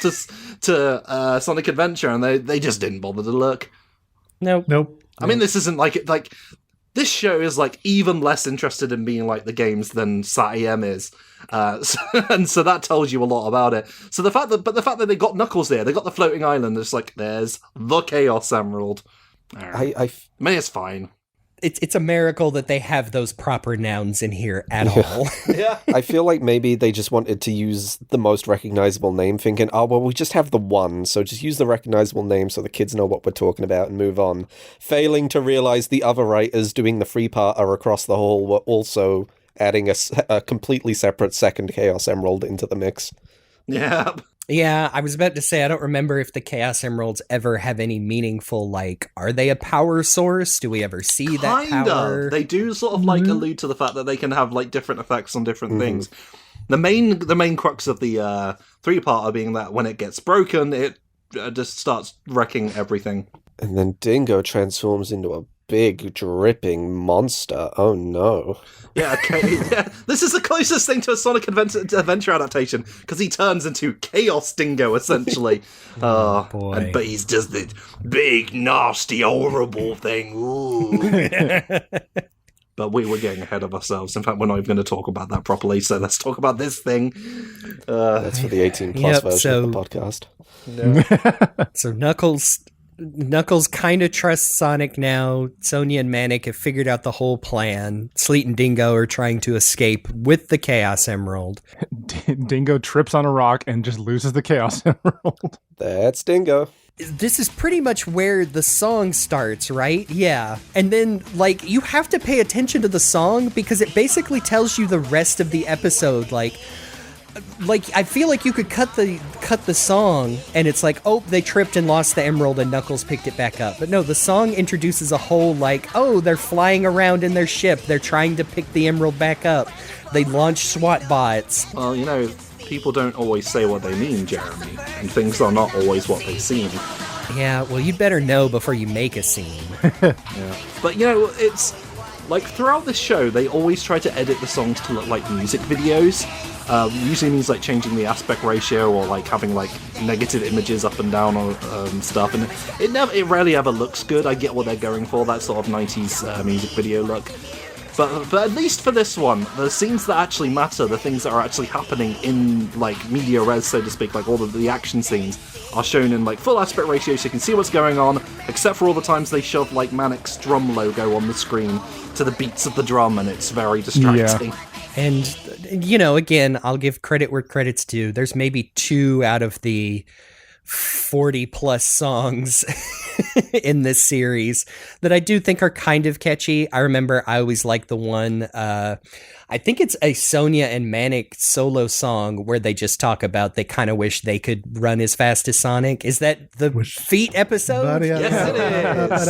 to Sonic Adventure, and they just didn't bother to look. Nope. I mean, this isn't like this show is like even less interested in being like the games than SatAM is, and so that tells you a lot about it. So the fact that they got Knuckles there, they got the floating island. It's like there's the Chaos Emerald. Right. I mean, it's fine. It's a miracle that they have those proper nouns in here at all. Yeah. I feel like maybe they just wanted to use the most recognizable name, thinking, oh, well, we just have the one, so just use the recognizable name so the kids know what we're talking about and move on. Failing to realize the other writers doing the free-parter across the hall were also adding a completely separate second Chaos Emerald into the mix. Yeah. Yeah, I was about to say, I don't remember if the Chaos Emeralds ever have any meaningful, like, are they a power source? Do we ever see that power? They do sort of, like, allude to the fact that they can have, like, different effects on different things. The main crux of the three-parter being that when it gets broken, it just starts wrecking everything. And then Dingo transforms into a big, dripping monster. Oh, no. Yeah, okay. Yeah. This is the closest thing to a Sonic Adventure adaptation, because he turns into Chaos Dingo, essentially. Oh, boy. But he's just this big, nasty, horrible thing. Ooh. But we were getting ahead of ourselves. In fact, we're not even going to talk about that properly, so let's talk about this thing. That's for the 18-plus version of the podcast. No. So Knuckles kind of trusts Sonic now. Sonia and Manic have figured out the whole plan. Sleet and Dingo are trying to escape with the Chaos Emerald. Dingo trips on a rock and just loses the Chaos Emerald. That's Dingo. This is pretty much where the song starts, right? Yeah. And then, like, you have to pay attention to the song because it basically tells you the rest of the episode. Like I feel like you could cut the song and it's like, oh, they tripped and lost the emerald and Knuckles picked it back up. But no, the song introduces a whole, like, oh, they're flying around in their ship. They're trying to pick the emerald back up. They launch SWAT bots. Well, people don't always say what they mean, Jeremy, and things are not always what they seem. Yeah, well, you better know before you make a scene. Yeah. But, it's like throughout this show, they always try to edit the songs to look like music videos. Usually means like changing the aspect ratio or like having like negative images up and down or stuff, and it rarely ever looks good. I get what they're going for, that sort of 90s music video look. But at least for this one, the scenes that actually matter, the things that are actually happening in, like, media res, so to speak, like all of the action scenes, are shown in, like, full aspect ratio so you can see what's going on, except for all the times they shove, like, Manic's drum logo on the screen to the beats of the drum, and it's very distracting. Yeah. And, you know, again, I'll give credit where credit's due. There's maybe 2 out of the 40 plus songs in this series that I do think are kind of catchy. I remember I always liked the one, I think it's a Sonya and Manic solo song where they just talk about they kind of wish they could run as fast as Sonic. Is that the Feet episode? Yes, it is.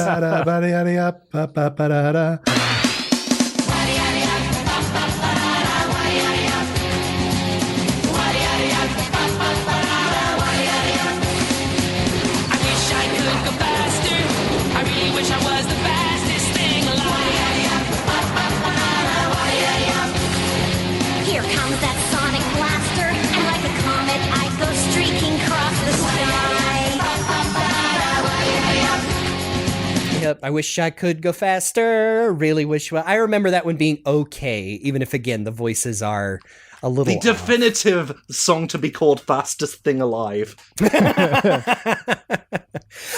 Yep, I wish I could go faster. Really wish. I remember that one being okay, even if, again, the voices are a little The definitive song to be called Fastest Thing Alive.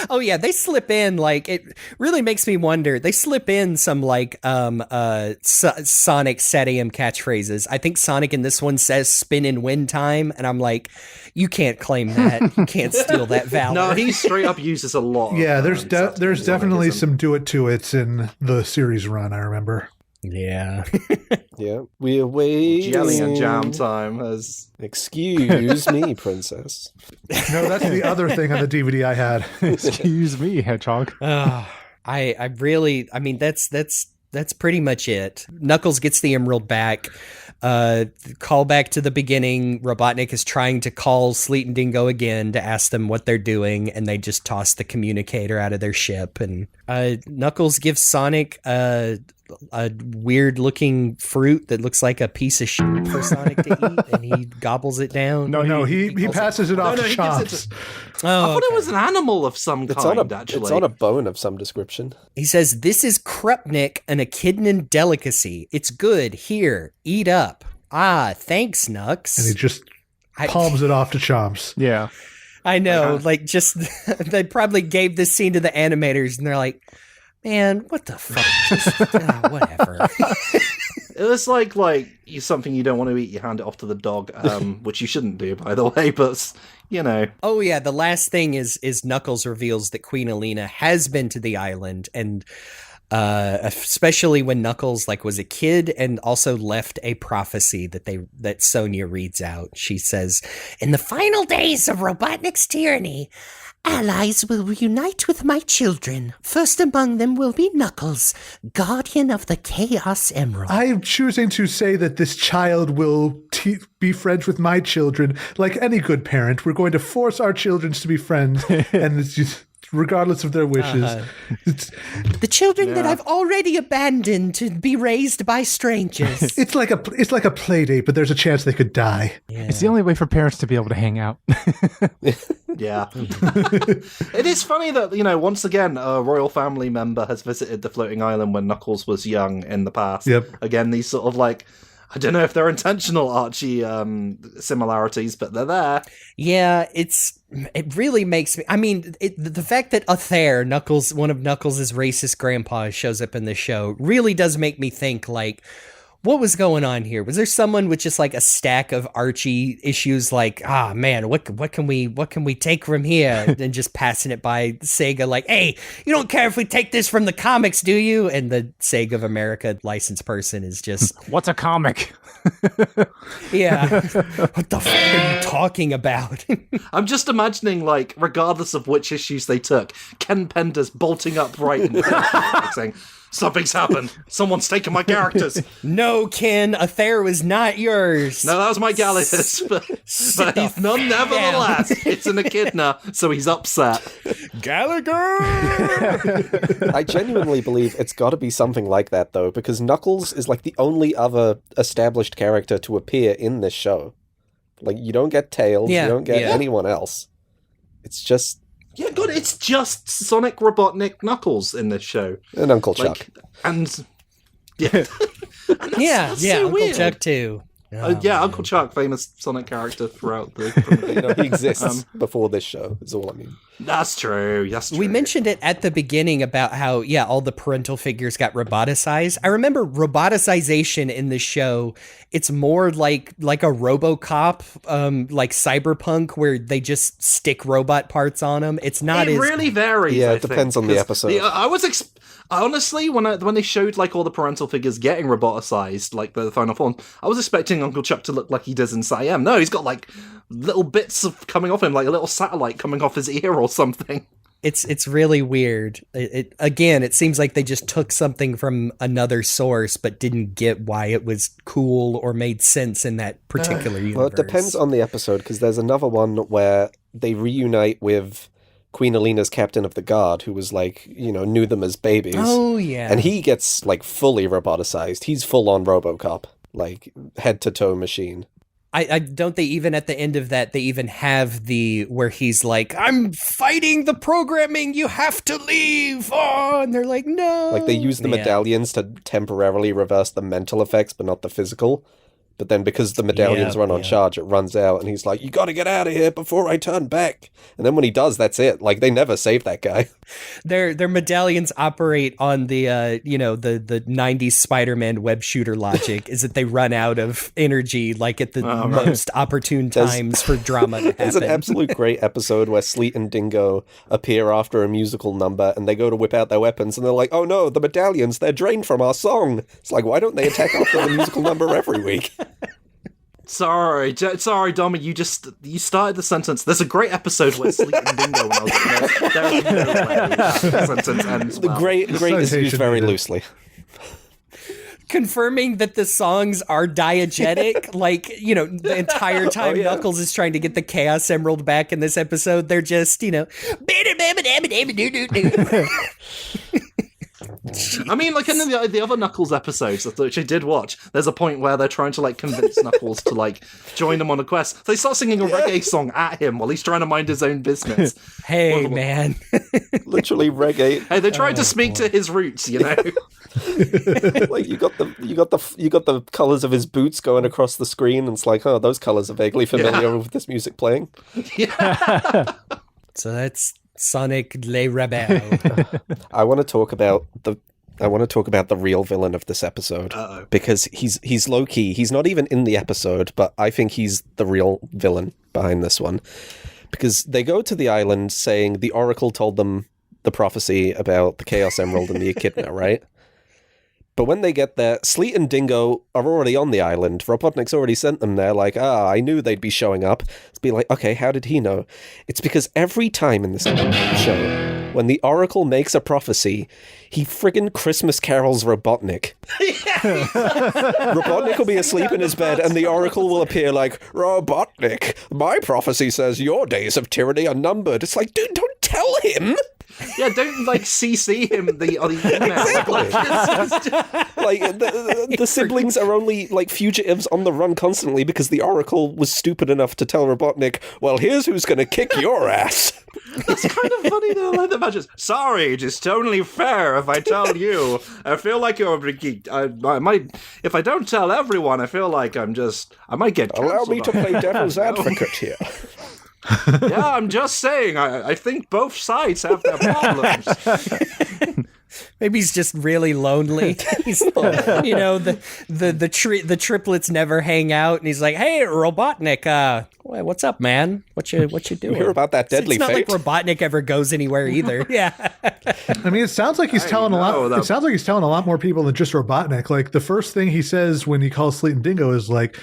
Oh yeah, they slip in, like, it really makes me wonder. They slip in some, like, Sonic SatAM catchphrases. I think Sonic in this one says "spin in wind time," and I'm like, you can't claim that. You can't steal that valor. No, he straight up uses a lot. Yeah, there's definitely some do it to it's in the series run, I remember. Yeah. Yeah, we're waiting. Jelly and jam time has... Excuse me, princess. No, that's the other thing on the DVD I had. Excuse me, Hedgehog. I really, I mean, that's pretty much it. Knuckles gets the emerald back. Call back to the beginning. Robotnik is trying to call Sleet and Dingo again to ask them what they're doing, and they just toss the communicator out of their ship. And Knuckles gives Sonic a weird-looking fruit that looks like a piece of shit for Sonic to eat, and he gobbles it down. No, he passes it off to Chomps. I thought it was an animal of some kind, actually. It's on a bone of some description. He says, "This is Krupnik, an echidnan delicacy. It's good. Here, eat up." Ah, thanks, Nux. And he just palms it off to Chomps. Yeah. I know, like, just, they probably gave this scene to the animators, and they're like, man, what the fuck? Just, whatever. It was like something you don't want to eat, you hand it off to the dog, which you shouldn't do, by the way, but, you know. Oh, yeah, the last thing is Knuckles reveals that Queen Alina has been to the island, and especially when Knuckles, like, was a kid and also left a prophecy that Sonya reads out. She says, "In the final days of Robotnik's tyranny, allies will reunite with my children. First among them will be Knuckles, guardian of the Chaos Emerald." I'm choosing to say that this child will be friends with my children. Like any good parent, we're going to force our children to be friends, and it's just, regardless of their wishes. The children that I've already abandoned to be raised by strangers. It's like a play date, but there's a chance they could die. Yeah. It's the only way for parents to be able to hang out. Yeah. It is funny that, you know, once again, a royal family member has visited the floating island when Knuckles was young in the past. Yep. Again, these sort of, like, I don't know if they're intentional Archie similarities, but they're there. Yeah, it really makes me. I mean, the fact that Othair, one of Knuckles' racist grandpas, shows up in the show really does make me think, like, what was going on here? Was there someone with just like a stack of Archie issues, like, man, what can we take from here, and just passing it by Sega, like, hey, you don't care if we take this from the comics, do you? And the Sega of America licensed person is just, what's a comic? Yeah, what the fuck are you talking about? I'm just imagining, like, regardless of which issues they took, Ken Penders bolting upright and saying, "Something's happened. Someone's taken my characters." No, Ken, Othair was not yours. No, that was my Gallius. But he's none nevertheless. It's an echidna, so he's upset. Gallagher! I genuinely believe it's got to be something like that, though, because Knuckles is like the only other established character to appear in this show. Like, you don't get Tails, you don't get anyone else. It's just... Yeah, good. It's just Sonic, Robotnik, Knuckles in this show. And Uncle Chuck. And Yeah, Yeah, that's yeah, so Uncle weird. Chuck too. Yeah, Uncle Chuck, famous Sonic character throughout the. You know, he exists before this show, is all I mean. That's true. That's true. We mentioned it at the beginning about how, yeah, all the parental figures got roboticized. I remember roboticization in the show. It's more like a RoboCop, like Cyberpunk, where they just stick robot parts on them. It's not It as really varies. Yeah, I it depends think, on the 'cause episode. I was honestly when they showed like all the parental figures getting roboticized, like the final form, I was expecting Uncle Chuck to look like he does in Siam. No, he's got like little bits of coming off him, like a little satellite coming off his ear or something. It's really weird. It seems like they just took something from another source, but didn't get why it was cool or made sense in that particular universe. Well, it depends on the episode, because there's another one where they reunite with Queen Alina's captain of the guard, who was like, you know, knew them as babies. Oh, yeah. And he gets like fully roboticized. He's full on RoboCop, like head to toe machine. I don't they even at the end of that, they even have the where he's like, I'm fighting the programming, you have to leave. Oh, and they're like, no. Like they use the medallions to temporarily reverse the mental effects, but not the physical. But then because the medallions run on charge, it runs out, and he's like, you gotta get out of here before I turn back. And then when he does, that's it. Like, they never save that guy. Their medallions operate on the, the 90s Spider-Man web shooter logic, is that they run out of energy, like, at the most opportune times for drama to happen. There's an absolute great episode where Sleet and Dingo appear after a musical number, and they go to whip out their weapons, and they're like, oh no, the medallions, they're drained from our song. It's like, why don't they attack after the musical number every week? Sorry, Dommy, you started the sentence. There's a great episode where Sleep and Dingo, when I was like, there's no way that sentence ends well. Great is used very loosely. Confirming that the songs are diegetic, like, the entire time Knuckles is trying to get the Chaos Emerald back in this episode, they're just, I mean, like in the other Knuckles episodes, which I did watch, there's a point where they're trying to like convince Knuckles to like join them on a quest. So they start singing a reggae song at him while he's trying to mind his own business. Hey, man. Literally reggae. Hey, they tried to speak to his roots, you know. Like you got the colors of his boots going across the screen, and it's like, oh, those colors are vaguely familiar with this music playing. Yeah. So that's Sonic Le Rebelle. I want to talk about the real villain of this episode. Uh-oh. Because he's low key. He's not even in the episode, but I think he's the real villain behind this one. Because they go to the island saying the Oracle told them the prophecy about the Chaos Emerald and the Echidna, right? But when they get there, Sleet and Dingo are already on the island. Robotnik's already sent them there, like, I knew they'd be showing up. It's be like, okay, how did he know? It's because every time in this show, when the Oracle makes a prophecy, he friggin' Christmas carols Robotnik. Robotnik will be asleep in his bed, and the Oracle will appear like, Robotnik, my prophecy says your days of tyranny are numbered. It's like, dude, don't tell him! Yeah, don't like CC him on the email. Like the siblings are only like fugitives on the run constantly because the Oracle was stupid enough to tell Robotnik, well, here's who's gonna kick your ass. It's kind of funny though, like the matches. Sorry, just only fair if I tell you. I feel like you're I might, if I don't tell everyone, I feel like I might get cancelled. Allow me to play devil's advocate here. Yeah, I'm just saying. I think both sides have their problems. Maybe he's just really lonely. He's, the triplets never hang out, and he's like, "Hey, Robotnik, what's up, man? What you doing? Hear about that deadly It's not fate? like Robotnik ever goes anywhere either." Yeah. I mean, it sounds like he's telling a lot. that- It sounds like he's telling a lot more people than just Robotnik. Like the first thing he says when he calls Sleet and Dingo is like,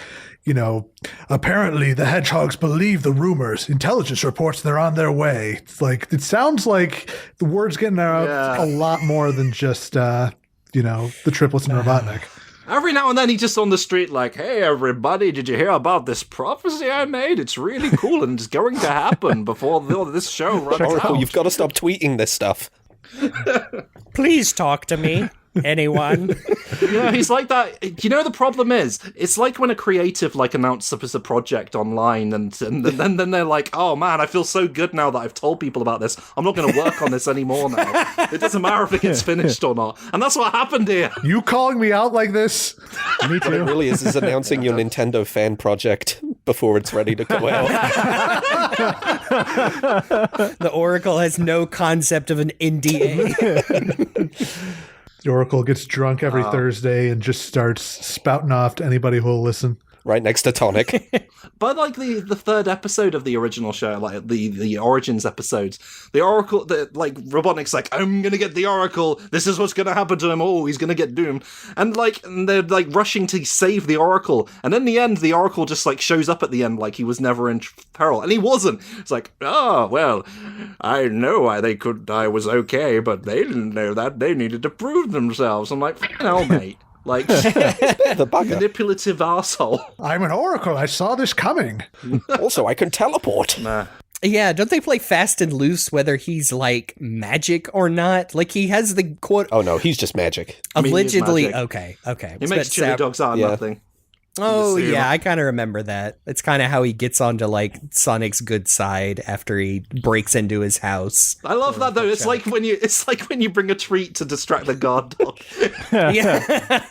apparently the hedgehogs believe the rumors. Intelligence reports they're on their way. It's like, it sounds like the word's getting out a lot more than just, the triplets and Robotnik. Every now and then he's just on the street like, hey, everybody, did you hear about this prophecy I made? It's really cool and it's going to happen before this show runs Oracle, out. you've got to stop tweeting this stuff. Please talk to me. Anyone? He's like that. You know, the problem is, it's like when a creative like announces a project online, and then they're like, "Oh man, I feel so good now that I've told people about this. I'm not going to work on this anymore now. It doesn't matter if it gets finished or not." And that's what happened here. You calling me out like this? Me What it too. really is announcing your Nintendo fan project before it's ready to go out. The Oracle has no concept of an NDA. The Oracle gets drunk every Thursday and just starts spouting off to anybody who'll listen. Right next to Tonic. But like the third episode of the original show, like the Origins episodes, the Oracle, like Robotnik's like, I'm gonna get the Oracle. This is what's gonna happen to him. Oh, he's gonna get doomed. And they're like rushing to save the Oracle. And in the end, the Oracle just like shows up at the end like he was never in peril, and he wasn't. It's like, oh well, I know I was okay, but they didn't know that. They needed to prove themselves. I'm like, mate. Like, The bugger. manipulative arsehole. I'm an Oracle. I saw this coming. Also, I can teleport. Yeah, don't they play fast and loose whether he's like magic or not? Like he has the quote. Oh no, he's just magic. I mean, he is Allegedly, magic. okay. He makes chili dogs out of Yeah. nothing. Oh You see yeah, him. I kind of remember that. It's kind of how he gets onto like Sonic's good side after he breaks into his house. I love that though. It's like when you bring a treat to distract the guard dog. Yeah.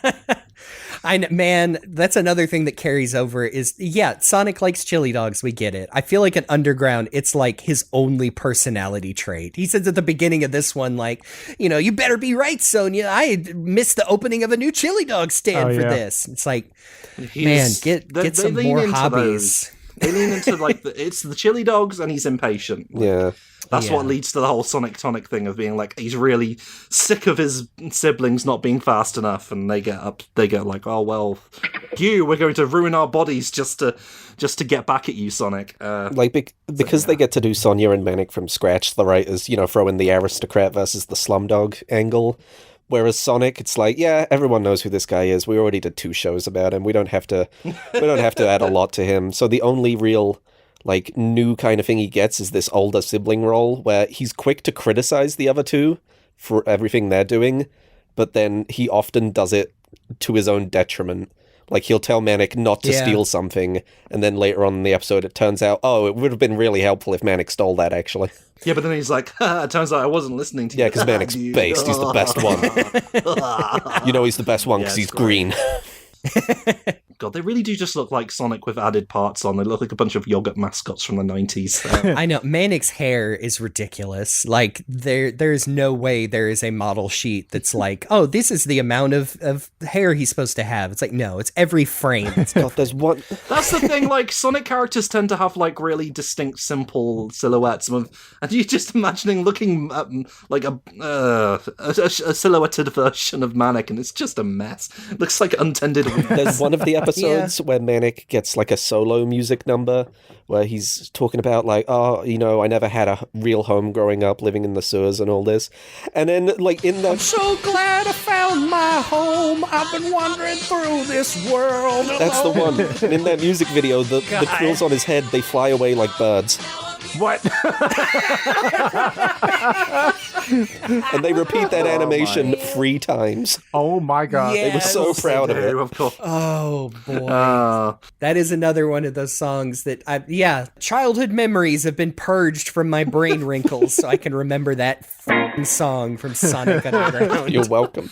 Man, that's another thing that carries over is, yeah, Sonic likes chili dogs. We get it. I feel like in Underground, it's like his only personality trait. He says at the beginning of this one, like, you better be right, Sonia. I missed the opening of a new chili dog stand for this. It's like, man, get some lean more into hobbies. those. They lean into like it's the chili dogs, and he's impatient. Yeah. That's what leads to the whole Sonic Tonic thing of being like he's really sick of his siblings not being fast enough, and they get like, oh well, we're going to ruin our bodies just to get back at you, Sonic. Because they get to do Sonia and Manic from scratch, the writers, throw in the aristocrat versus the slumdog angle. Whereas Sonic, it's like, yeah, everyone knows who this guy is. We already did 2 shows about him. We don't have to add a lot to him. So the only real like new kind of thing he gets is this older sibling role where he's quick to criticize the other 2 for everything they're doing, but then he often does it to his own detriment. Like he'll tell Manic not to steal something, and then later on in the episode it turns out, oh, it would have been really helpful if Manic stole that actually. Yeah, but then he's like, it turns out I wasn't listening to you. Yeah, because Manic's based. He's the best one. He's the best one because he's green. God, they really do just look like Sonic with added parts on. They look like a bunch of yogurt mascots from the 90s. I know. Manic's hair is ridiculous. Like, there's no way there is a model sheet that's like, oh, this is the amount of hair he's supposed to have. It's like, no, it's every frame. God, there's one... That's the thing, like, Sonic characters tend to have, like, really distinct, simple silhouettes. And you're just imagining looking at, like, a silhouetted version of Manic, and it's just a mess. It looks like untended weeds. There's one of the episodes where Manic gets like a solo music number where he's talking about like, oh, I never had a real home growing up, living in the sewers and all this. And then like in that... I'm so glad I found my home. I've been wandering through this world. That's the one. And in that music video, the quills on his head, they fly away like birds. What? And they repeat that animation 3 times. Oh my god. They were so proud of it. Of course. Oh boy. That is another one of those songs that childhood memories have been purged from my brain wrinkles so I can remember that song from Sonic Underground. You're welcome.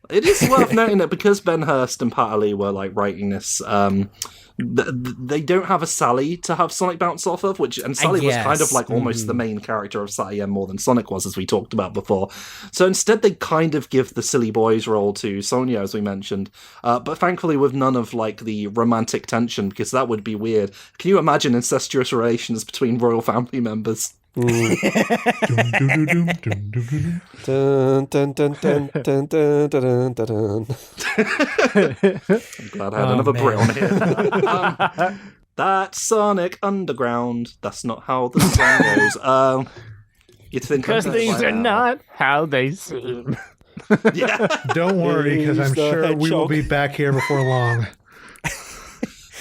It is worth noting that because Ben Hurst and Pat Ali were like writing this, they don't have a Sally to have Sonic bounce off of, and Sally was kind of like almost the main character of Sally more than Sonic was, as we talked about before. So instead they kind of give the silly boys role to Sonia, as we mentioned, but thankfully with none of like the romantic tension, because that would be weird. Can you imagine incestuous relations between royal family members? Dun, dun, dun, dun, dun, dun, dun, dun, dun. I'm glad I had another Brit on here. That's Sonic Underground. That's not how the song goes. You'd think Because things are not how they seem. Yeah. Don't worry, because I'm He's the sure we will hedgehog. be back here before long.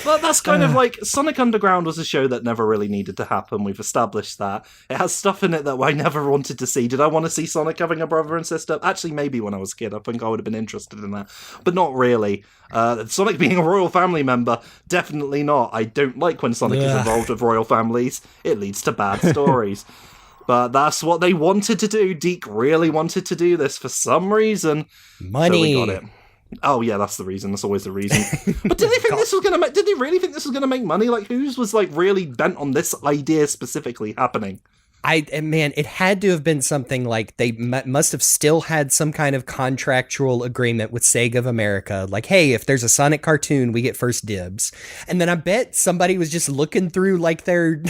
But that's kind of like Sonic Underground was a show that never really needed to happen. We've established that. It has stuff in it that I never wanted to see. Did I want to see Sonic having a brother and sister? Actually, maybe when I was a kid, I think I would have been interested in that. But not really. Sonic being a royal family member, definitely not. I don't like when Sonic is involved with royal families. It leads to bad stories. But that's what they wanted to do. Deke really wanted to do this for some reason. Money. So we got it. Oh yeah, that's the reason. That's always the reason. But did they think this was gonna make? Did they really think this was gonna make money? Like, whose was like really bent on this idea specifically happening? Man, it had to have been something like they must have still had some kind of contractual agreement with Sega of America. Like, hey, if there's a Sonic cartoon, we get first dibs. And then I bet somebody was just looking through like their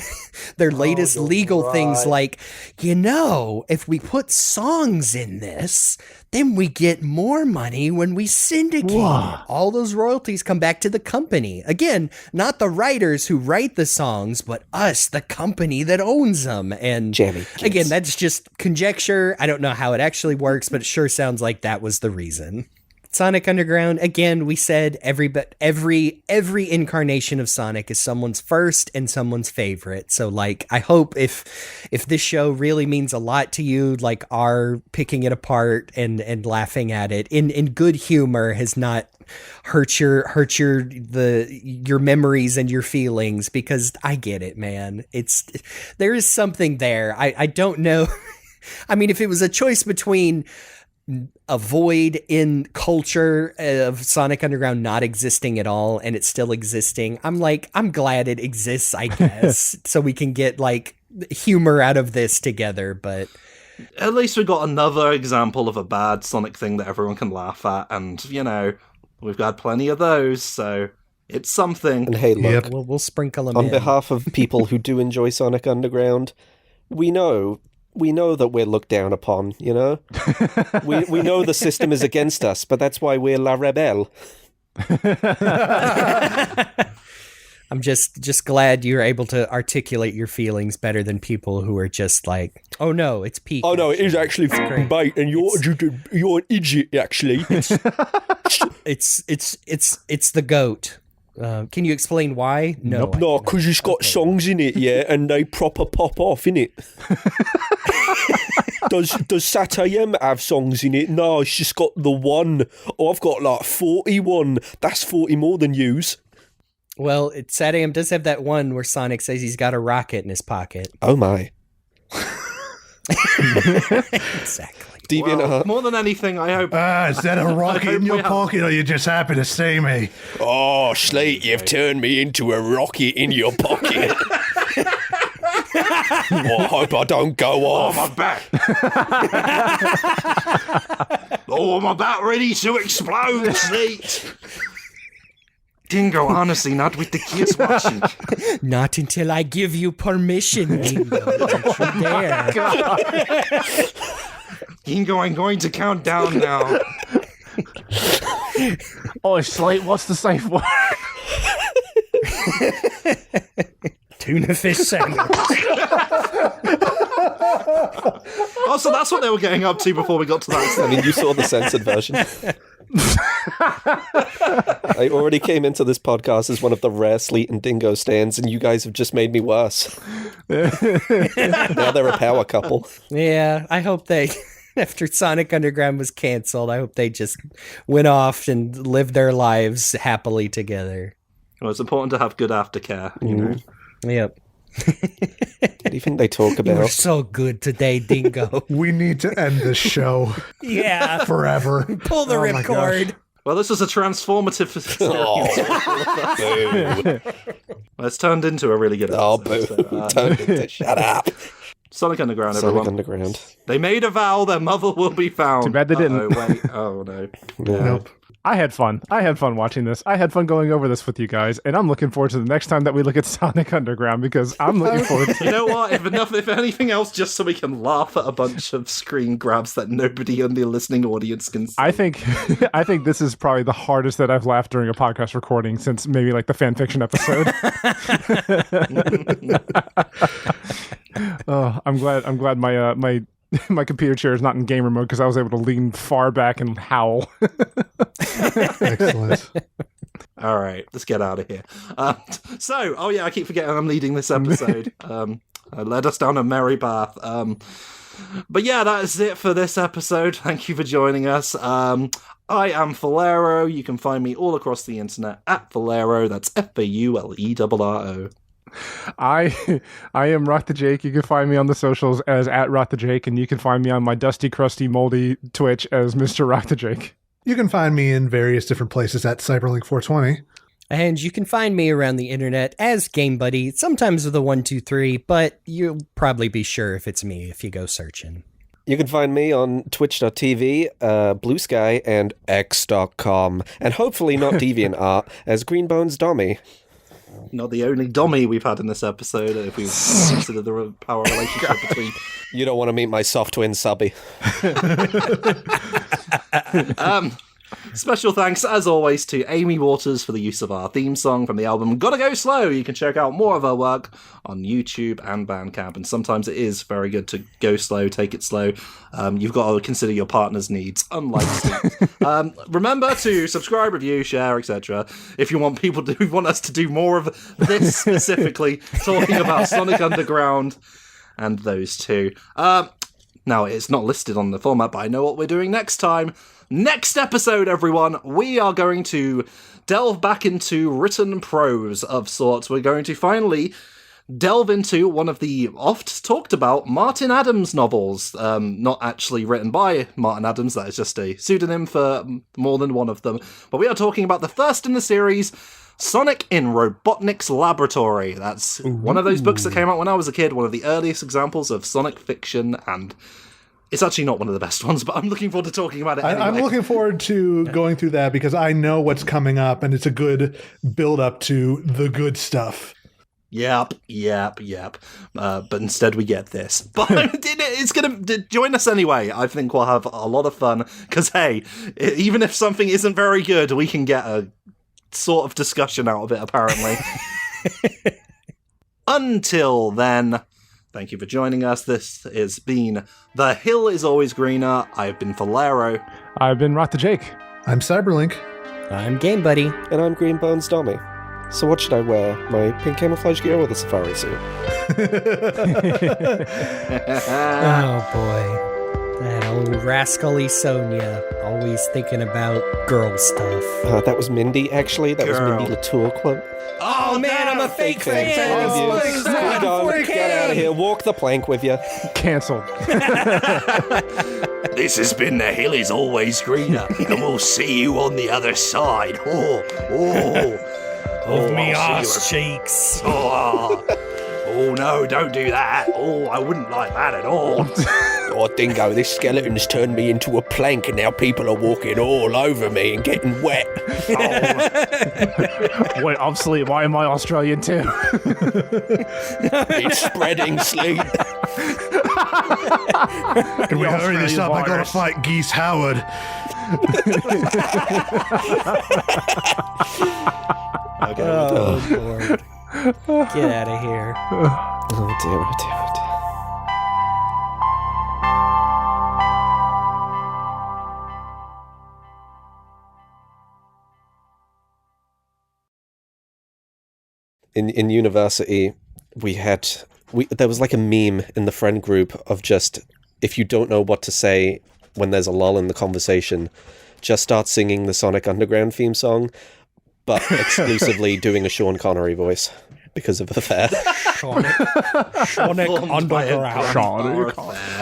latest legal things. Like, if we put songs in this, then we get more money when we syndicate it. All those royalties come back to the company. Again, not the writers who write the songs, but us, the company that owns them. And again, that's just conjecture. I don't know how it actually works, but it sure sounds like that was the reason. Sonic Underground, again, we said every incarnation of Sonic is someone's first and someone's favorite. So, like, I hope if this show really means a lot to you, like, our picking it apart and laughing at it in good humor has not hurt your memories and your feelings, because I get it, man. There is something there. I don't know. I mean, if it was a choice between a void in culture of Sonic Underground not existing at all and it still existing, I'm glad it exists, I guess, so we can get like humor out of this together. But at least we got another example of a bad Sonic thing that everyone can laugh at, and we've got plenty of those, so it's something. And hey, look, we'll sprinkle them on in. behalf of people who do enjoy Sonic Underground, we know that we're looked down upon, we know the system is against us, but that's why we're La Rebelle. I'm just glad you're able to articulate your feelings better than people who are just like, oh no, it's Pikachu. Oh no, it is actually fucking bait, and you're an idiot, actually. It's the goat. Can you explain why? No, because it's got songs in it, and they proper pop off, innit? Does Sat AM have songs in it? No, it's just got the one. Oh, I've got like 41. That's 40 more than yous. Well, Sat AM does have that one where Sonic says he's got a rocket in his pocket. Oh my. Exactly. Well, more than anything, I hope... is that a rocket in your pocket, or you just happy to see me? Oh, Sleet, you've turned me into a rocket in your pocket. I hope I don't go off. Oh, my back. Oh, I'm about ready to explode, Sleet. Dingo, honestly, not with the kids watching. Not until I give you permission, Dingo. Don't you dare. Dingo, I'm going to count down now. Oh, Slate, what's the safe word? Tuna fish sandwich. Oh, so that's what they were getting up to before we got to that. I mean, you saw the censored version. I already came into this podcast as one of the rare Sleet and Dingo stands, and you guys have just made me worse. Now they're a power couple. Yeah, I hope they... After Sonic Underground was canceled, I hope they just went off and lived their lives happily together. Well, it's important to have good aftercare, you know. Yep. What do you think they talk about? You're so good today, Dingo. We need to end this show. Yeah. Forever. Pull the ripcord. Well, this was a transformative... Well, it's turned into a really good episode. Shut up. Sonic Underground, everyone. Sonic Underground. They made a vow, their mother will be found. Too bad they didn't. Oh, wait. Oh, no. Nope. I had fun. I had fun watching this. I had fun going over this with you guys, and I'm looking forward to the next time that we look at Sonic Underground, because I'm looking forward to You know what? If anything else, just so we can laugh at a bunch of screen grabs that nobody in the listening audience can see. I think this is probably the hardest that I've laughed during a podcast recording since maybe like the fan fiction episode. Oh, I'm glad my my computer chair is not in gamer mode, because I was able to lean far back and howl. Excellent. All right, let's get out of here. I keep forgetting I'm leading this episode. I led us down a merry path. But yeah, that is it for this episode. Thank you for joining us. I am Falero. You can find me all across the internet at Falero. That's FAULERRO. I am Rock the Jake. You can find me on the socials as at Rock the Jake, and you can find me on my dusty, crusty, moldy Twitch as Mr. Rock the Jake. You can find me in various different places at Cyberlink420. And you can find me around the internet as Game Buddy, sometimes with a 123, but you'll probably be sure if it's me if you go searching. You can find me on twitch.tv, Blue Sky, and x.com, and hopefully not DeviantArt, as Green Bones Dommy. Not the only Dommy we've had in this episode, if we consider the power relationship between... You don't want to meet my soft twin subby. Special thanks, as always, to Amy Waters for the use of our theme song from the album Gotta Go Slow. You can check out more of her work on YouTube and Bandcamp, and sometimes it is very good to go slow, take it slow. You've got to consider your partner's needs, unlike Steve. Remember to subscribe, review, share, etc. if you want people to want us to do more of this specifically, talking about Sonic Underground and those two. Now, it's not listed on the format, but I know what we're doing next time. Next episode, everyone, we are going to delve back into written prose of sorts. We're going to finally delve into one of the oft talked about Martin Adams novels. Not actually written by Martin Adams, that is just a pseudonym for more than one of them. But we are talking about the first in the series, Sonic in Robotnik's Laboratory. That's one of those books that came out when I was a kid, one of the earliest examples of Sonic fiction, and it's actually not one of the best ones, but I'm looking forward to talking about it anyway. I'm looking forward to going through that because I know what's coming up, and it's a good build-up to the good stuff. Yep. But instead we get this. But it's going to join us anyway. I think we'll have a lot of fun, because, hey, even if something isn't very good, we can get a sort of discussion out of it, apparently. Until then... Thank you for joining us. This has been The Hill is Always Greener. I've been Falero. I've been Rock the Jake. I'm Cyberlink. I'm Game Buddy. And I'm Green Bones Dommy. So what should I wear? My pink camouflage gear or the safari suit? Oh boy. That old rascally Sonia, always thinking about girl stuff. That was Mindy, actually. That was Mindy Latour quote. Oh man, I'm a fake fan. Get out of here. Walk the plank with you. Cancelled. This has been The Hill is Always Greener, and we'll see you on the other side. Of me arse cheeks. Oh no, don't do that. Oh, I wouldn't like that at all. Oh, Dingo, this skeleton's turned me into a plank, and now people are walking all over me and getting wet. Wait, I'm sleep. Why am I Australian too? It's spreading sleep. Can we hurry this up? I gotta fight Geese Howard. Okay. Oh, Lord. Get out of here. Oh dear. In university, there was like a meme in the friend group of just, if you don't know what to say when there's a lull in the conversation, just start singing the Sonic Underground theme song, but exclusively doing a Sean Connery voice because of the fair. Sonic Underground.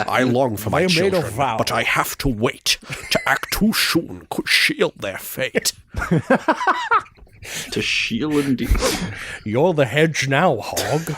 I long for my children, but I have to wait. To act too soon could shield their fate. To shield indeed. You're the hedge now, hog.